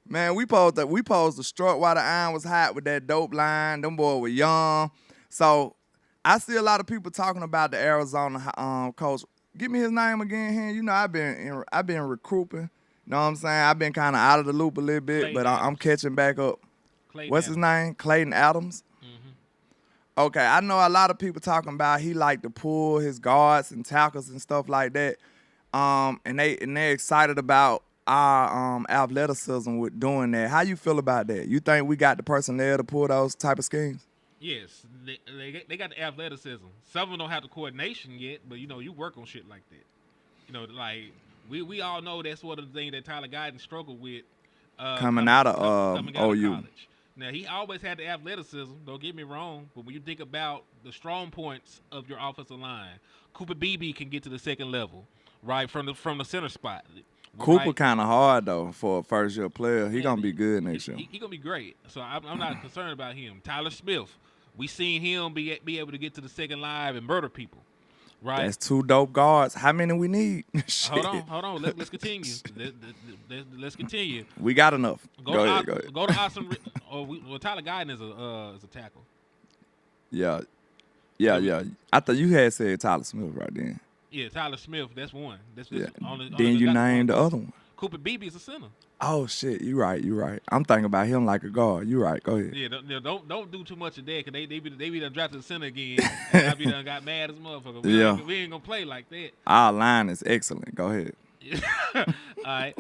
Speaker 6: Man, we posed to struck while the iron was hot with that dope line. Them boys were young. So I see a lot of people talking about the Arizona coach. Give me his name again here. I've been recruiting. Know what I'm saying? I've been kind of out of the loop a little bit,
Speaker 2: Clayton
Speaker 6: but I'm catching back up. What's his name? Clayton Adams.
Speaker 2: Mm-hmm.
Speaker 6: Okay, I know a lot of people talking about he like to pull his guards and tackles and stuff like that. And they're excited about our athleticism with doing that. How you feel about that? You think we got the personnel to pull those type of schemes?
Speaker 2: Yes, they got the athleticism. Some of them don't have the coordination yet, but you work on shit like that. Like we all know that's one of the things that Tyler Guyton struggled with
Speaker 6: coming out of OU.
Speaker 2: College. Now he always had the athleticism. Don't get me wrong, but when you think about the strong points of your offensive line, Cooper Beebe can get to the second level, right from the center spot.
Speaker 6: Cooper kind of hard though for a first year player. He gonna be good next year.
Speaker 2: He gonna be great. So I'm not concerned about him. Tyler Smith, we seen him be able to get to the second line and murder people, right?
Speaker 6: That's two dope guards. How many we need?
Speaker 2: Hold on. Let's continue. Let's continue.
Speaker 6: We got enough. Go ahead.
Speaker 2: Go to Awesome. Tyler Guyton is a tackle.
Speaker 6: Yeah. I thought you had said Tyler Smith right then.
Speaker 2: Yeah, Tyler Smith. That's one.
Speaker 6: Then you named the other one.
Speaker 2: Cooper Beebe is a center.
Speaker 6: Oh shit, you right. I'm thinking about him like a guard. You right. Go ahead.
Speaker 2: Yeah, don't do too much of that because they be done drafted the center again. And I be done got mad as a motherfucker. We ain't gonna play like that.
Speaker 6: Our line is excellent. Go ahead.
Speaker 2: All right,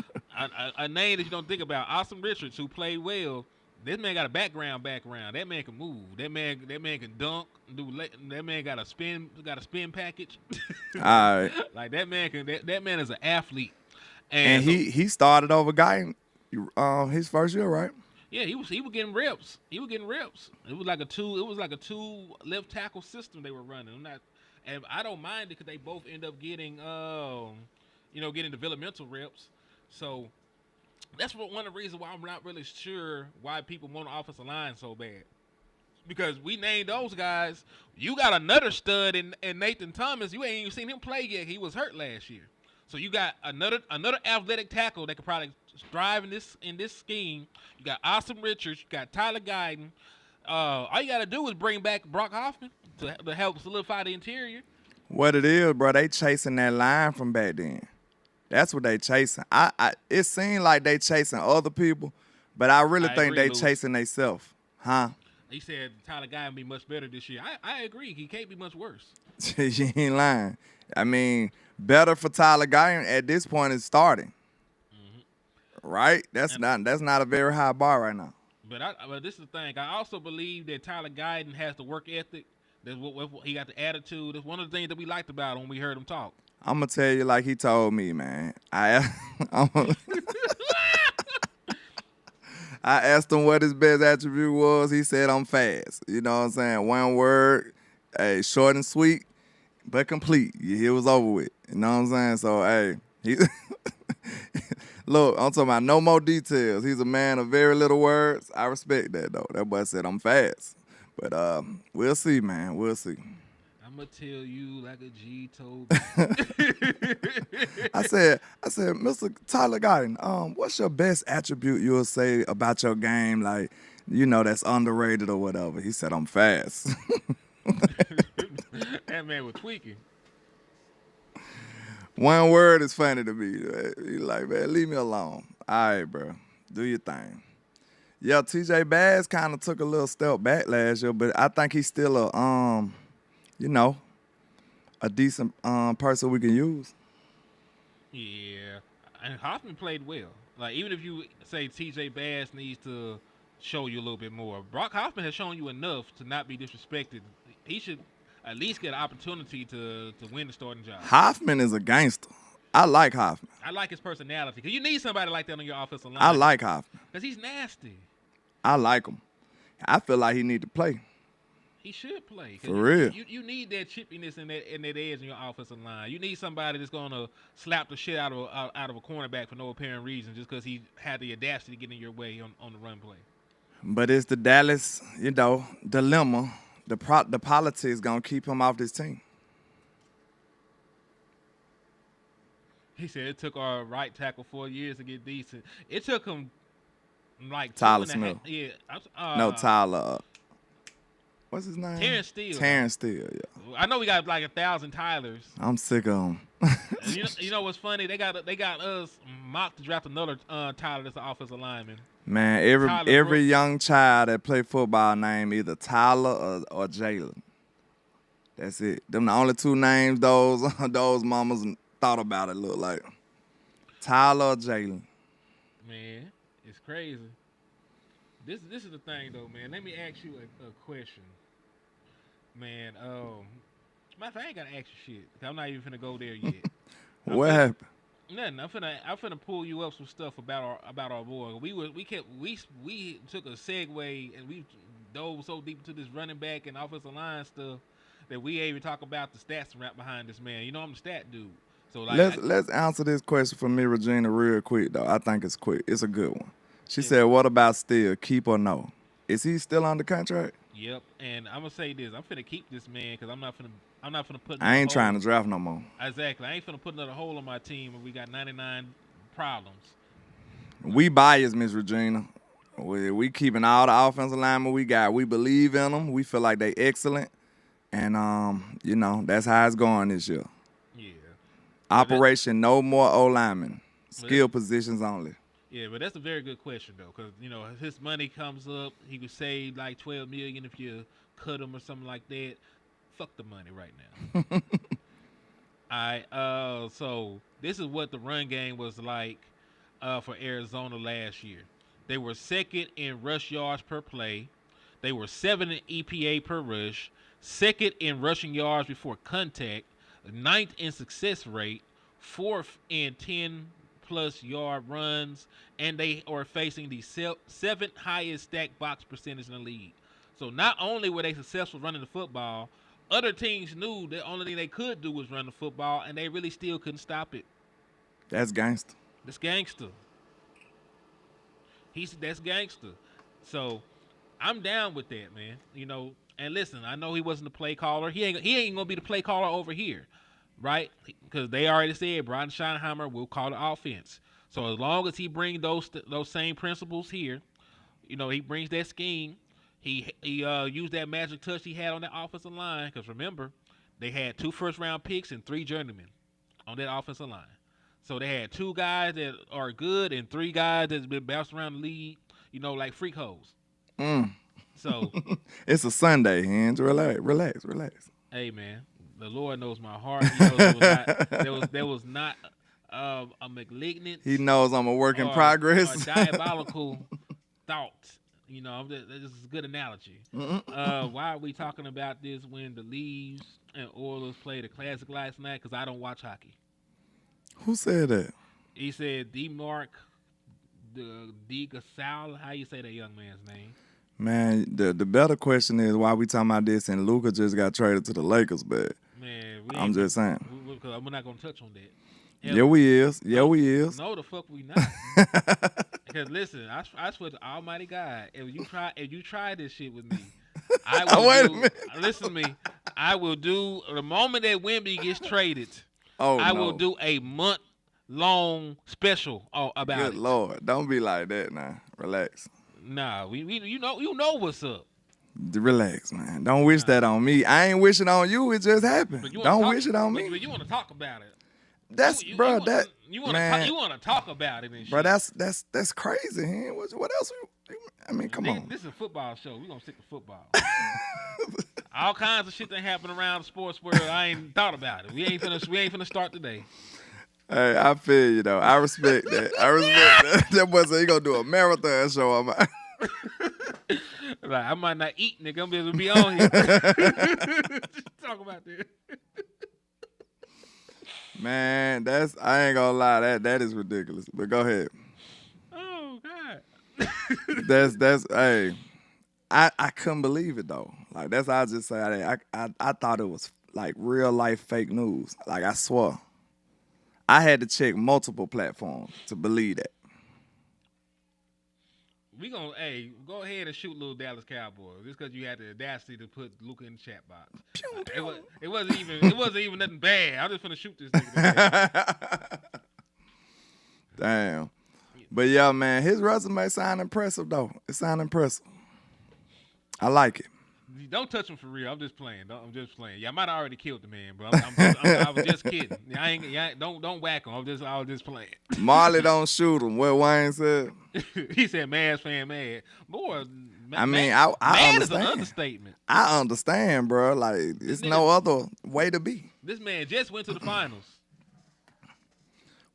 Speaker 2: a name that you don't think about, Awesome Richards, who played well. This man got a background. That man can move. That man can dunk. That man got a spin package.
Speaker 6: All right.
Speaker 2: Like that man can. That man is an athlete.
Speaker 6: And
Speaker 2: so,
Speaker 6: he started over Guy his first year, right?
Speaker 2: Yeah, he was getting reps. It was like a two left tackle system they were running. And I don't mind it because they both end up getting getting developmental reps. So that's one of the reasons why I'm not really sure why people want an offensive line so bad. Because we named those guys. You got another stud in Nathan Thomas. You ain't even seen him play yet. He was hurt last year. So you got another athletic tackle that could probably thrive in this scheme. You got Austin Richards. You got Tyler Guyton. All you got to do is bring back Brock Hoffman to help solidify the interior.
Speaker 6: What it is, bro, they chasing that line from back then. That's what they chasing. It seemed like they chasing other people, but I really think
Speaker 2: agree,
Speaker 6: they
Speaker 2: Louis.
Speaker 6: chasing themselves. Huh?
Speaker 2: He said Tyler Guyton be much better this year. I agree. He can't be much worse.
Speaker 6: You ain't lying. I mean, better for Tyler Guyton at this point is starting. Right? That's not a very high bar right now.
Speaker 2: But this is the thing. I also believe that Tyler Guyton has the work ethic. That's what he got the attitude. That's one of the things that we liked about him when we heard him talk.
Speaker 6: I'm gonna tell you like he told me, man. I asked him what his best attribute was. He said, I'm fast. You know what I'm saying? One word, short and sweet, but complete. It was over with. You know what I'm saying? So, he look, I'm talking about no more details. He's a man of very little words. I respect that, though. That boy said, I'm fast. But we'll see, man. We'll see.
Speaker 2: I'm going to tell you like a G told
Speaker 6: I said, Mr. Tyler Guyton, what's your best attribute you'll say about your game, like, that's underrated or whatever? He said, I'm fast.
Speaker 2: That man was tweaking.
Speaker 6: One word is funny to me. He like, man, leave me alone. All right, bro. Do your thing. Yeah, TJ Bass kind of took a little step back last year, but I think he's still a decent person we can use.
Speaker 2: Yeah. And Hoffman played well. Like, even if you say TJ Bass needs to show you a little bit more, Brock Hoffman has shown you enough to not be disrespected. He should at least get an opportunity to win the starting job.
Speaker 6: Hoffman is a gangster. I like Hoffman.
Speaker 2: I like his personality. Because you need somebody like that on your offensive line.
Speaker 6: I like Hoffman.
Speaker 2: Because he's nasty.
Speaker 6: I like him. I feel like he need to play.
Speaker 2: He should play.
Speaker 6: For real.
Speaker 2: You need that chippiness and that edge in your offensive line. You need somebody that's going to slap the shit out of a cornerback for no apparent reason just because he had the audacity to get in your way on the run play.
Speaker 6: But it's the Dallas, dilemma. The politics going to keep him off this team.
Speaker 2: He said it took our right tackle 4 years to get decent. It took him like
Speaker 6: Tyler Smith.
Speaker 2: Yeah.
Speaker 6: No, Tyler. What's his name?
Speaker 2: Terrence Steele.
Speaker 6: Terrence Steele, yeah.
Speaker 2: I know we got like 1,000 Tylers.
Speaker 6: I'm sick of him.
Speaker 2: you know what's funny? They got us mocked to draft another Tyler that's an offensive lineman.
Speaker 6: Man, every young child that play football name either Tyler or Jalen. That's it. Them the only two names those mamas thought about it look like. Tyler or Jalen.
Speaker 2: Man, it's crazy. This is the thing though, man. Let me ask you a question. Man, matter of fact, I ain't gotta ask you shit. I'm not even finna go there yet.
Speaker 6: What happened?
Speaker 2: Nothing. I'm finna pull you up some stuff about our boy. We took a segue and we dove so deep into this running back and offensive line stuff that we ain't even talk about the stats right behind this man. I'm the stat dude. So like
Speaker 6: let's answer this question for me, Regina, real quick though. I think it's quick. It's a good one. She said, "What about Steele? Keep or no? Is he still under contract?"
Speaker 2: Yep. And I'm gonna say this: I'm finna keep this man because I'm not finna put.
Speaker 6: I ain't trying to draft no more.
Speaker 2: Exactly. I ain't finna put another hole on my team when we got 99 problems.
Speaker 6: We biased, Miss Regina. We keeping all the offensive linemen we got. We believe in them. We feel like they excellent, and that's how it's going this year.
Speaker 2: Yeah.
Speaker 6: Operation no more O linemen, skill positions only.
Speaker 2: Yeah, but that's a very good question though, because his money comes up. He could save like $12 million if you cut him or something like that. Fuck the money right now. All right. So this is what the run game was like for Arizona last year. They were second in rush yards per play. They were 7 in EPA per rush, second in rushing yards before contact, ninth in success rate, fourth in 10-plus yard runs, and they are facing the seventh highest stacked box percentage in the league. So not only were they successful running the football, other teams knew the only thing they could do was run the football, and they really still couldn't stop it.
Speaker 6: That's gangster.
Speaker 2: That's gangster. That's gangster. So I'm down with that, man. You know, and listen, I know he wasn't the play caller. He ain't gonna be the play caller over here, right? Because they already said Brian Schottenheimer will call the offense. So as long as he brings those same principles here, you know, he brings that scheme. He used that magic touch he had on that offensive line. Because remember, they had 2 first-round picks and 3 journeymen on that offensive line. So they had 2 guys that are good and 3 guys that's been bounced around the league, you know, like freak hoes. So
Speaker 6: it's a Sunday, hands. Relax.
Speaker 2: Hey, man, the Lord knows my heart. He knows there was not a malignant.
Speaker 6: He knows I'm a work in progress.
Speaker 2: Or diabolical thought. You know, this is a good analogy. Why are we talking about this when the Leaves and Oilers played the Classic last night? Because I don't watch hockey.
Speaker 6: Who said that?
Speaker 2: He said D-Mark DeGasal. How you say that young man's name?
Speaker 6: Man, the better question is why we talking about this and Luka just got traded to the Lakers, but
Speaker 2: man,
Speaker 6: I'm just saying.
Speaker 2: We're not going to touch on that.
Speaker 6: Yeah, we is. No,
Speaker 2: the fuck we not. Because listen, I swear to Almighty God, if you try this shit with me, I will
Speaker 6: Wait a minute.
Speaker 2: Listen to me. I will do the moment that Wemby gets traded. I will do a month-long special about it.
Speaker 6: Good Lord, don't be like that now. Relax.
Speaker 2: Nah, you know what's up.
Speaker 6: Relax, man. Don't wish that on me. I ain't wishing on you. It just happened. Don't wish it on me.
Speaker 2: But you want to talk about it.
Speaker 6: You want
Speaker 2: to talk about it and shit.
Speaker 6: Bro, that's crazy, man. What else? Come on.
Speaker 2: This is a football show. We're gonna stick to football. All kinds of shit that happen around the sports world. I ain't thought about it. We ain't finna start today.
Speaker 6: Hey, I feel you though. I respect that. That boy said he gonna do a marathon show on my.
Speaker 2: Like I might not eat, nigga. I'm gonna be on here. Just talk about that.
Speaker 6: Man, I ain't gonna lie, that is ridiculous. But go ahead.
Speaker 2: Oh God.
Speaker 6: Hey, I couldn't believe it though. Like that's how I just say I thought it was like real life fake news. Like I swear. I had to check multiple platforms to believe that.
Speaker 2: We gonna go ahead and shoot little Dallas Cowboys just because you had the audacity to put Luka in the chat box. It wasn't even nothing bad. I'm just gonna shoot this nigga.
Speaker 6: Damn. But yeah, man, his resume sound impressive though. It sound impressive. I like it.
Speaker 2: Don't touch him for real. I'm just playing. I'm just playing. Yeah, I might have already killed the man, but I was just kidding. Don't whack him. I was just playing.
Speaker 6: Marley don't shoot him. What Wayne said.
Speaker 2: He said, "Mavs fan mad." Boy,
Speaker 6: I mean,
Speaker 2: mad
Speaker 6: I understand.
Speaker 2: is an understatement.
Speaker 6: I understand, bro. Like, it's no other way to be.
Speaker 2: This man just went to the finals.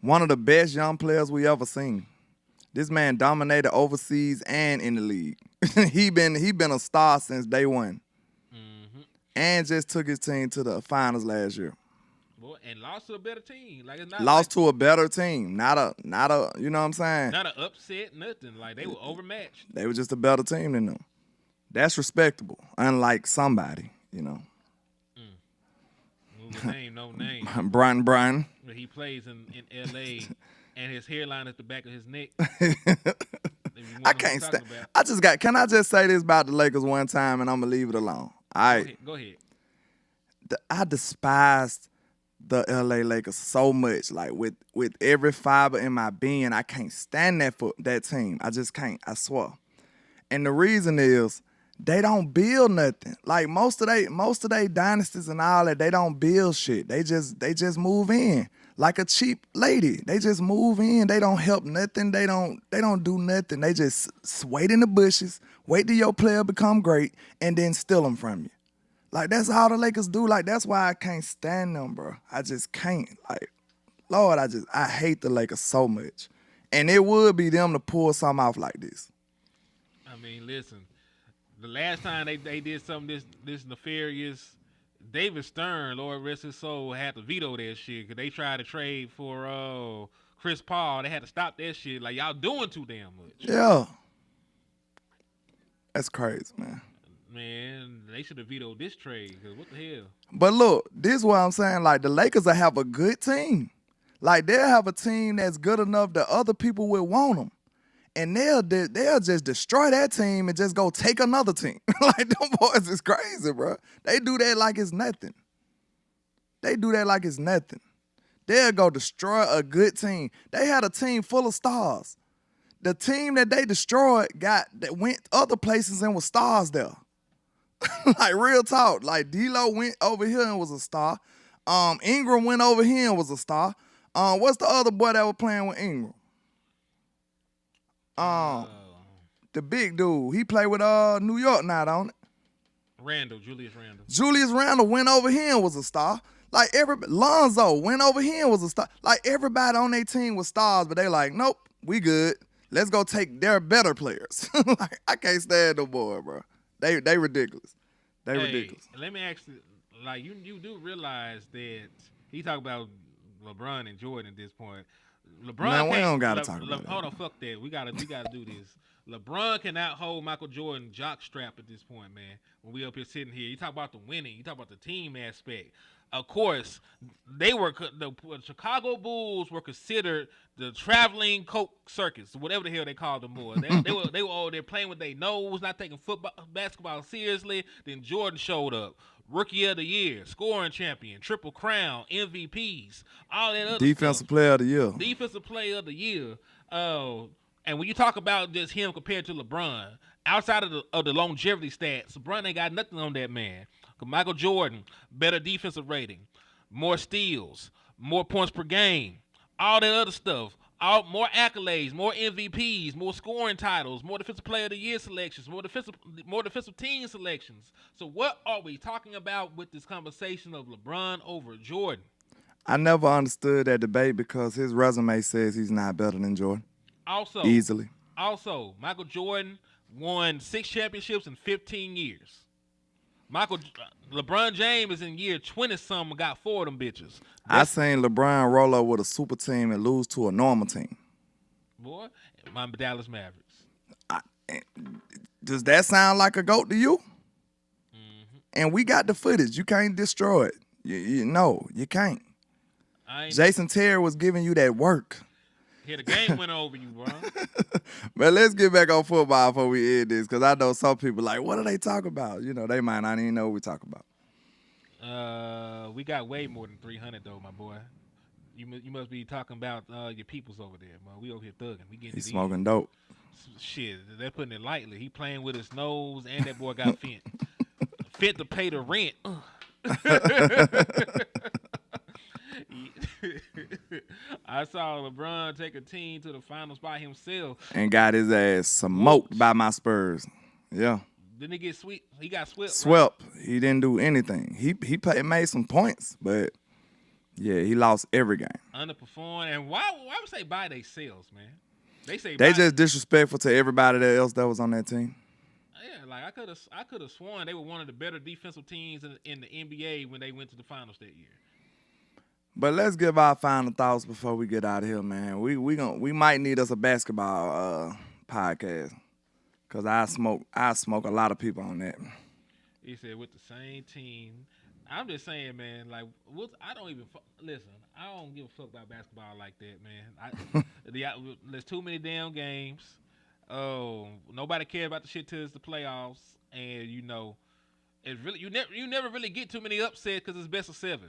Speaker 6: One of the best young players we ever seen. This man dominated overseas and in the league. he been a star since day one. Mm-hmm. And just took his team to the finals last year.
Speaker 2: Boy, and lost to a better team. Like it's not
Speaker 6: lost to a better team. Not a you know what I'm saying?
Speaker 2: Not an upset, nothing. Like they were overmatched.
Speaker 6: They were just a better team than them. That's respectable. Unlike somebody, you know.
Speaker 2: No name.
Speaker 6: Brian.
Speaker 2: He plays in LA and his hairline is the back of his neck.
Speaker 6: I can't stand. Can I just say this about the Lakers one time and I'm gonna leave it alone? All right.
Speaker 2: Go ahead.
Speaker 6: I despised the LA Lakers so much. Like with every fiber in my being, I can't stand that team. I just can't. I swear. And the reason is they don't build nothing. Like most of they dynasties and all that, they don't build shit. They just move in. Like a cheap lady. They just move in. They don't help nothing. They don't do nothing. They just wait in the bushes, wait till your player become great, and then steal them from you. Like, that's all the Lakers do. Like, that's why I can't stand them, bro. I just can't. Like, Lord, I hate the Lakers so much. And it would be them to pull something off like this.
Speaker 2: I mean, listen. The last time they did something this nefarious, David Stern, Lord rest his soul, had to veto that shit because they tried to trade for Chris Paul. They had to stop that shit. Like, y'all doing too damn much.
Speaker 6: Yeah. That's crazy, man.
Speaker 2: Man, they should have vetoed this trade because what the hell?
Speaker 6: But look, this is what I'm saying. Like, the Lakers will have a good team. Like, they'll have a team that's good enough that other people will want them. And they'll just destroy that team and just go take another team. Like, them boys is crazy, bro. They do that like it's nothing. They'll go destroy a good team. They had a team full of stars. The team that they destroyed that went other places and was stars there. Like, real talk. Like, D'Lo went over here and was a star. Ingram went over here and was a star. What's the other boy that was playing with Ingram? The big dude. He played with New York now, don't it?
Speaker 2: Julius Randle.
Speaker 6: Julius Randle went over here and was a star. Like, Lonzo went over here and was a star. Like, everybody on their team was stars, but they like, nope, we good. Let's go take their better players. Like, I can't stand no more, bro. They ridiculous. Ridiculous.
Speaker 2: Let me ask you, like, you do realize that he talk about LeBron and Jordan at this point. LeBron
Speaker 6: Man, we don't gotta talk about that.
Speaker 2: Hold on, fuck that. We gotta do this. LeBron cannot hold Michael Jordan jock strap at this point, man. When we up here sitting here, you talk about the winning, you talk about the team aspect. Of course, the Chicago Bulls were considered the traveling coke circus, whatever the hell they called them boys. They were all there playing with their nose, not taking basketball seriously. Then Jordan showed up. Rookie of the year, scoring champion, triple crown, MVPs, all that other
Speaker 6: Defensive
Speaker 2: stuff.
Speaker 6: player of the year.
Speaker 2: Defensive player of the year. And when you talk about just him compared to LeBron, outside of the longevity stats, LeBron ain't got nothing on that man. Michael Jordan, better defensive rating, more steals, more points per game, all that other stuff. More accolades, more MVPs, more scoring titles, more defensive player of the year selections, more defensive team selections. So what are we talking about with this conversation of LeBron over Jordan?
Speaker 6: I never understood that debate because his resume says he's not better than Jordan. Easily.
Speaker 2: Also, Michael Jordan won 6 championships in 15 years. LeBron James is in year 20-something, got 4 of them bitches.
Speaker 6: I seen LeBron roll up with a super team and lose to a normal team.
Speaker 2: Boy, my Dallas Mavericks.
Speaker 6: Does that sound like a GOAT to you?
Speaker 2: Mm-hmm.
Speaker 6: And we got the footage. You can't destroy it. You can't. Jason Terry was giving you that work.
Speaker 2: Yeah, the game went over you, bro.
Speaker 6: But let's get back on football before we end this, because I know some people like, what are they talking about? You know, they might not even know what we're talking about.
Speaker 2: We got way more than 300 though, my boy. You must be talking about your peoples over there, man. We over here thugging. We getting
Speaker 6: He's smoking dope.
Speaker 2: Shit, they're putting it lightly. He playing with his nose, and that boy got fent. Fent to pay the rent. I saw LeBron take a team to the finals by himself
Speaker 6: and got his ass smoked by my Spurs. Yeah.
Speaker 2: Didn't he get swept? He got swept.
Speaker 6: Swept. Right? He didn't do anything. He made some points, but yeah, he lost every game.
Speaker 2: Underperformed. And why would say by themselves, man?
Speaker 6: They just disrespectful to everybody else that was on that team.
Speaker 2: Yeah, like I could have sworn they were one of the better defensive teams in the NBA when they went to the finals that year.
Speaker 6: But let's give our final thoughts before we get out of here, man. We might need us a basketball podcast, cause I smoke a lot of people on that.
Speaker 2: He said with the same team. I'm just saying, man. Like, I don't even listen. I don't give a fuck about basketball like that, man. There's too many damn games. Oh, nobody cares about the shit till it's the playoffs, and it's really you never really get too many upsets because it's best of 7.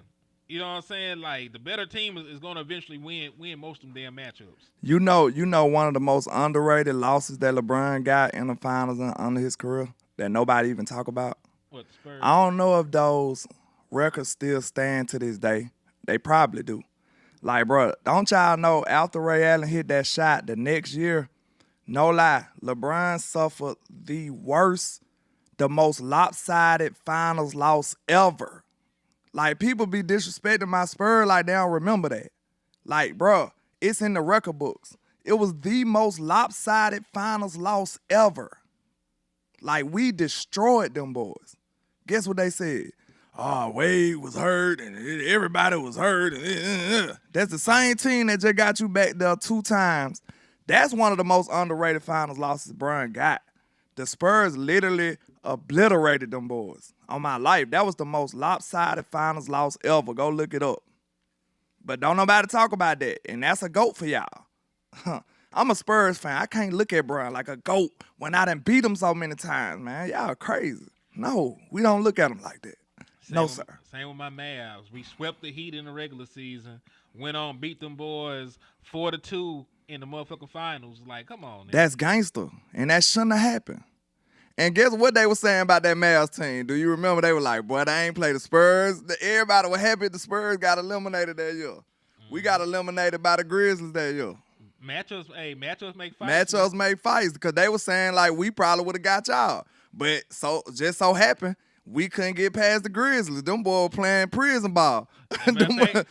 Speaker 2: You know what I'm saying? Like, the better team is going to eventually win most of them damn matchups.
Speaker 6: You know one of the most underrated losses that LeBron got in the finals under his career that nobody even talk about?
Speaker 2: What, Spurs?
Speaker 6: I don't know if those records still stand to this day. They probably do. Like, bro, don't y'all know after Ray Allen hit that shot the next year, no lie, LeBron suffered the most lopsided finals loss ever. Like, people be disrespecting my Spurs like they don't remember that. Like, bro, it's in the record books. It was the most lopsided finals loss ever. Like, we destroyed them boys. Guess what they said? Oh, Wade was hurt and everybody was hurt. That's the same team that just got you back there 2 times. That's one of the most underrated finals losses Bron got. The Spurs literally obliterated them boys. On my life, that was the most lopsided finals loss ever. Go look it up. But don't nobody talk about that, and that's a GOAT for y'all. I'm a Spurs fan. I can't look at Bron like a GOAT when I done beat him so many times, man. Y'all crazy. No, we don't look at him like that. No, sir.
Speaker 2: Same with my Mavs. We swept the Heat in the regular season, went on, beat them boys 4-2 in the motherfucking finals. Like, come on.
Speaker 6: That's gangster, and that shouldn't have happened. And guess what they were saying about that Mavs team? Do you remember? They were like, boy, they ain't play the Spurs. Everybody was happy the Spurs got eliminated that year. We got eliminated by the Grizzlies that year.
Speaker 2: Matchups make fights.
Speaker 6: Matchups make fights because they were saying, like, we probably would have got y'all. But just so happened, we couldn't get past the Grizzlies. Them boys were playing prison ball. Them boys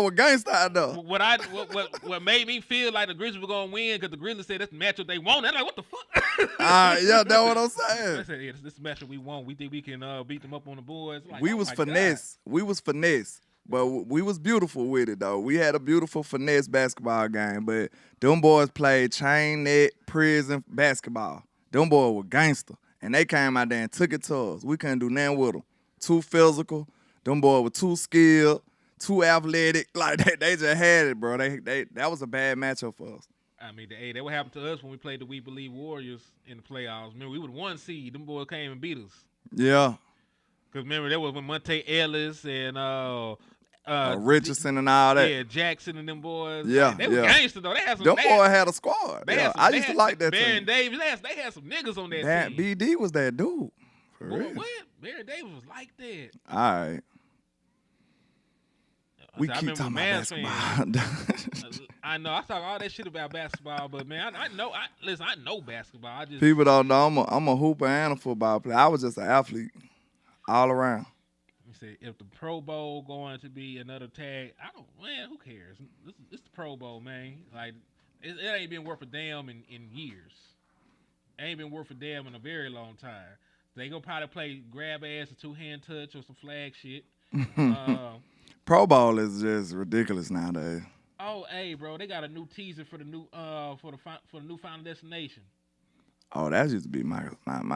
Speaker 6: were gangsta out there.
Speaker 2: What made me feel like the Grizzlies were going to win because the Grizzlies said that's the matchup they want. I'm like, what the fuck?
Speaker 6: Yeah, that's what I'm saying.
Speaker 2: I said, yeah, this matchup we want. We think we can beat them up on the boards. Like,
Speaker 6: we was finesse. God. We was finesse. But we was beautiful with it, though. We had a beautiful finesse basketball game. But them boys played chain net, prison basketball. Them boys were gangster. And they came out there and took it to us. We couldn't do nothing with them. Too physical. Them boys were too skilled, too athletic. Like, they just had it, bro. That was a bad matchup for us.
Speaker 2: I mean, that what happened to us when we played the We Believe Warriors in the playoffs. Remember, we were 1 seed. Them boys came and beat us.
Speaker 6: Yeah.
Speaker 2: Because remember, that was when Monte Ellis and
Speaker 6: Richardson and all that.
Speaker 2: Yeah, Jackson and them boys.
Speaker 6: Yeah,
Speaker 2: like, they were gangsters, though. They had some.
Speaker 6: Them boys had a squad. I used to like that
Speaker 2: Baron
Speaker 6: team.
Speaker 2: Davis, they had some niggas on that team.
Speaker 6: BD was that dude. For
Speaker 2: Boy,
Speaker 6: real.
Speaker 2: what? Baron Davis was like that.
Speaker 6: All right. We keep talking about basketball.
Speaker 2: I know. I talk all that shit about basketball, but man, I know basketball. I just
Speaker 6: people don't know I'm a hooper and a football player. I was just an athlete all around.
Speaker 2: If the Pro Bowl going to be another tag, who cares? It's the Pro Bowl, man. Like, it ain't been worth a damn in years. It ain't been worth a damn in a very long time. They gonna probably play grab ass, a 2-hand touch, or some flag shit.
Speaker 6: Pro Bowl is just ridiculous nowadays.
Speaker 2: Oh, hey, bro, they got a new teaser for the new for the new Final Destination.
Speaker 6: Oh, that used to be my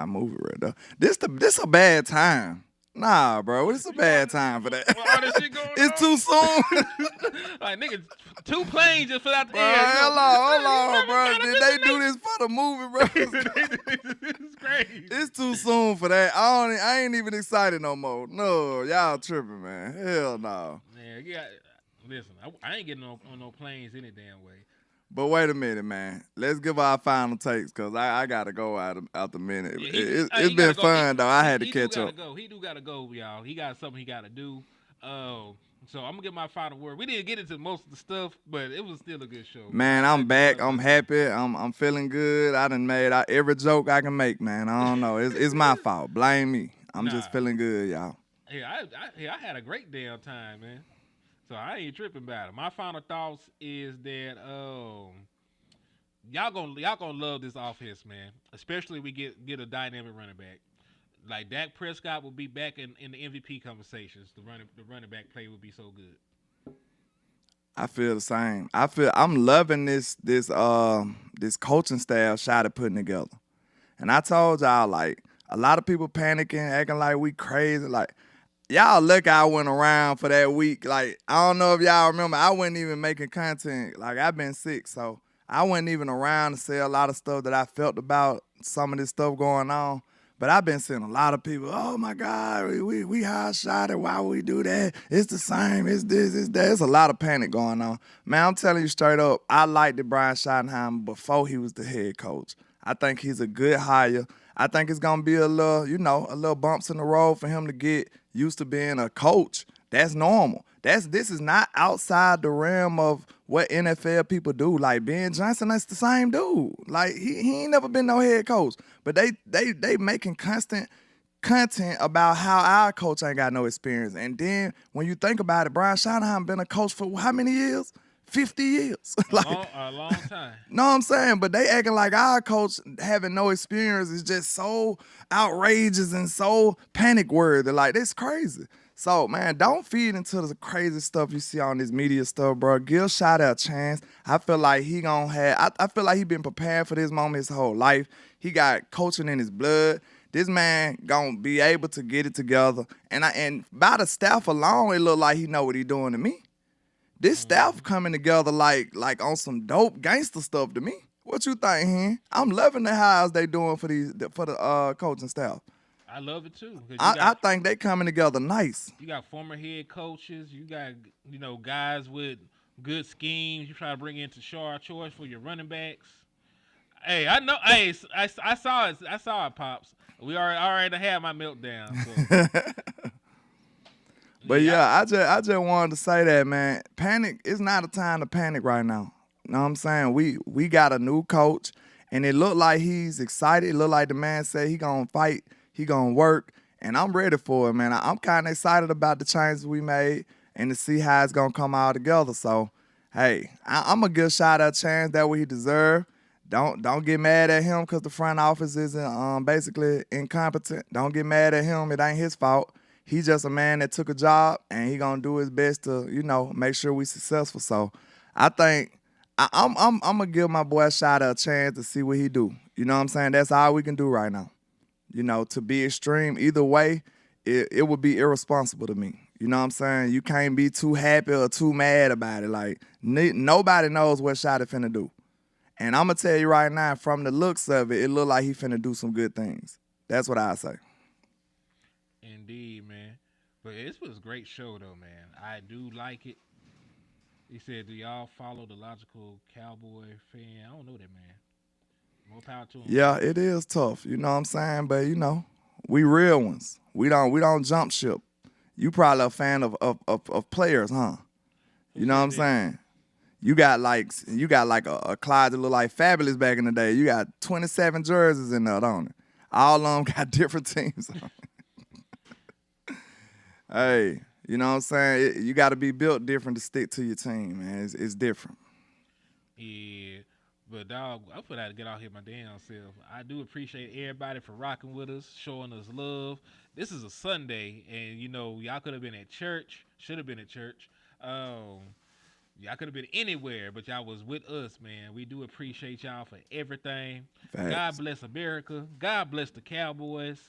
Speaker 6: movie right there. This a bad time. Nah, bro, it's a bad time for that.
Speaker 2: All this shit going
Speaker 6: it's too soon.
Speaker 2: Like, nigga, 2 planes just fell out the
Speaker 6: bro,
Speaker 2: air.
Speaker 6: Hold on, bro. Did they do this for the movie, bro?
Speaker 2: It's crazy.
Speaker 6: It's too soon for that. I ain't even excited no more. No, y'all tripping, man. Hell no.
Speaker 2: Yeah, listen, I ain't getting on no planes any damn way.
Speaker 6: But wait a minute, man. Let's give our final takes because I got to go out the minute. Yeah, it's been fun, though. I had to catch up.
Speaker 2: He do got to go, y'all. He got something he got to do. So I'm going to get my final word. We didn't get into most of the stuff, but it was still a good show.
Speaker 6: Man, I'm back. I'm happy. I'm feeling good. I done made every joke I can make, man. I don't know. It's my fault. Blame me. I'm just feeling good, y'all.
Speaker 2: Yeah, I had a great damn time, man. So I ain't tripping about it. My final thoughts is that y'all gonna love this offense, man. Especially if we get a dynamic running back. Like Dak Prescott will be back in the MVP conversations. The running back play will be so good.
Speaker 6: I feel the same. I'm loving this coaching staff shot at putting together. And I told y'all, like, a lot of people panicking, acting like we crazy, like. Y'all lucky I went around for that week. Like, I don't know if y'all remember, I wasn't even making content. Like, I've been sick, so I wasn't even around to say a lot of stuff that I felt about some of this stuff going on. But I've been seeing a lot of people, oh, my God, we high-shotted. Why would we do that? It's the same. It's this, it's that. It's a lot of panic going on. Man, I'm telling you straight up, I liked Brian Schottenheimer before he was the head coach. I think he's a good hire. I think it's going to be a little bumps in the road for him to get used to being a coach. That's normal. This is not outside the realm of what NFL people do. Like Ben Johnson, that's the same dude. Like he ain't never been no head coach. But they making constant content about how our coach ain't got no experience. And then when you think about it, Brian Schottenheimer been a coach for how many years? 50 years.
Speaker 2: A long time.
Speaker 6: Know what I'm saying? But they acting like our coach having no experience is just so outrageous and so panic worthy. Like, that's crazy. So, man, don't feed into the crazy stuff you see on this media stuff, bro. Give Shot a chance. I feel like he gonna have, I feel like he been preparing for this moment his whole life. He got coaching in his blood. This man gonna be able to get it together. And by the staff alone, it look like he know what he doing to me. This staff coming together like on some dope gangster stuff to me. What you think, Hen? I'm loving the hires they doing for the coaching staff.
Speaker 2: I love it too.
Speaker 6: I think they coming together nice.
Speaker 2: You got former head coaches. You got guys with good schemes. You try to bring in Tashard Choice for your running backs. Hey, I know. Hey, I saw it. I saw it, Pops. We already had my meltdown. So.
Speaker 6: But yeah, I just wanted to say that, man. Panic. It's not a time to panic right now. You know what I'm saying? We got a new coach, and it looked like he's excited. It looked like the man said he gonna fight. He gonna work, and I'm ready for it, man. I'm kind of excited about the changes we made and to see how it's gonna come all together. So, hey, I'm gonna give Shot a chance. That what he deserve. Don't get mad at him because the front office isn't basically incompetent. Don't get mad at him. It ain't his fault. He's just a man that took a job, and he gonna do his best to make sure we successful. So, I think I'm gonna give my boy Shot a chance to see what he do. You know what I'm saying? That's all we can do right now. To be extreme either way, it would be irresponsible to me. You know what I'm saying? You can't be too happy or too mad about it. Like, nobody knows what Shot is finna do. And I'm going to tell you right now, from the looks of it, it look like he finna do some good things. That's what I say.
Speaker 2: Indeed, man. But this was a great show, though, man. I do like it. He said, do y'all follow the logical Cowboy fan? I don't know that, man. More power to him.
Speaker 6: Yeah, it is tough. You know what I'm saying? But, we real ones. We don't jump ship. You probably a fan of players, huh? You know what I'm saying? You got like a closet that look like Fabulous back in the day. You got 27 jerseys in there, don't it? All of them got different teams on it. Hey, you know what I'm saying? You got to be built different to stick to your team, man. It's different.
Speaker 2: Yeah. But, dog, I put out to get out here my damn self. I do appreciate everybody for rocking with us, showing us love. This is a Sunday, and, y'all could have been at church, should have been at church. Y'all could have been anywhere, but y'all was with us, man. We do appreciate y'all for everything.
Speaker 6: Thanks.
Speaker 2: God bless America. God bless the Cowboys.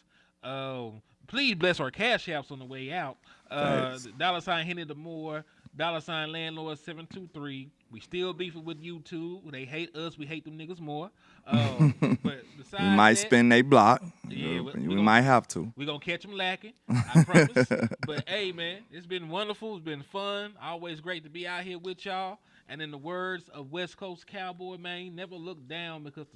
Speaker 2: Please bless our cash apps on the way out. $ Henny the Moore, $ Landlord 723. We still beefing with YouTube. They hate us. We hate them niggas more. But besides
Speaker 6: we might
Speaker 2: that,
Speaker 6: spin they block.
Speaker 2: Yeah,
Speaker 6: we might have to.
Speaker 2: We're going to catch them lacking, I promise. But, hey, man, it's been wonderful. It's been fun. Always great to be out here with y'all. And in the words of West Coast Cowboy, man, never look down because the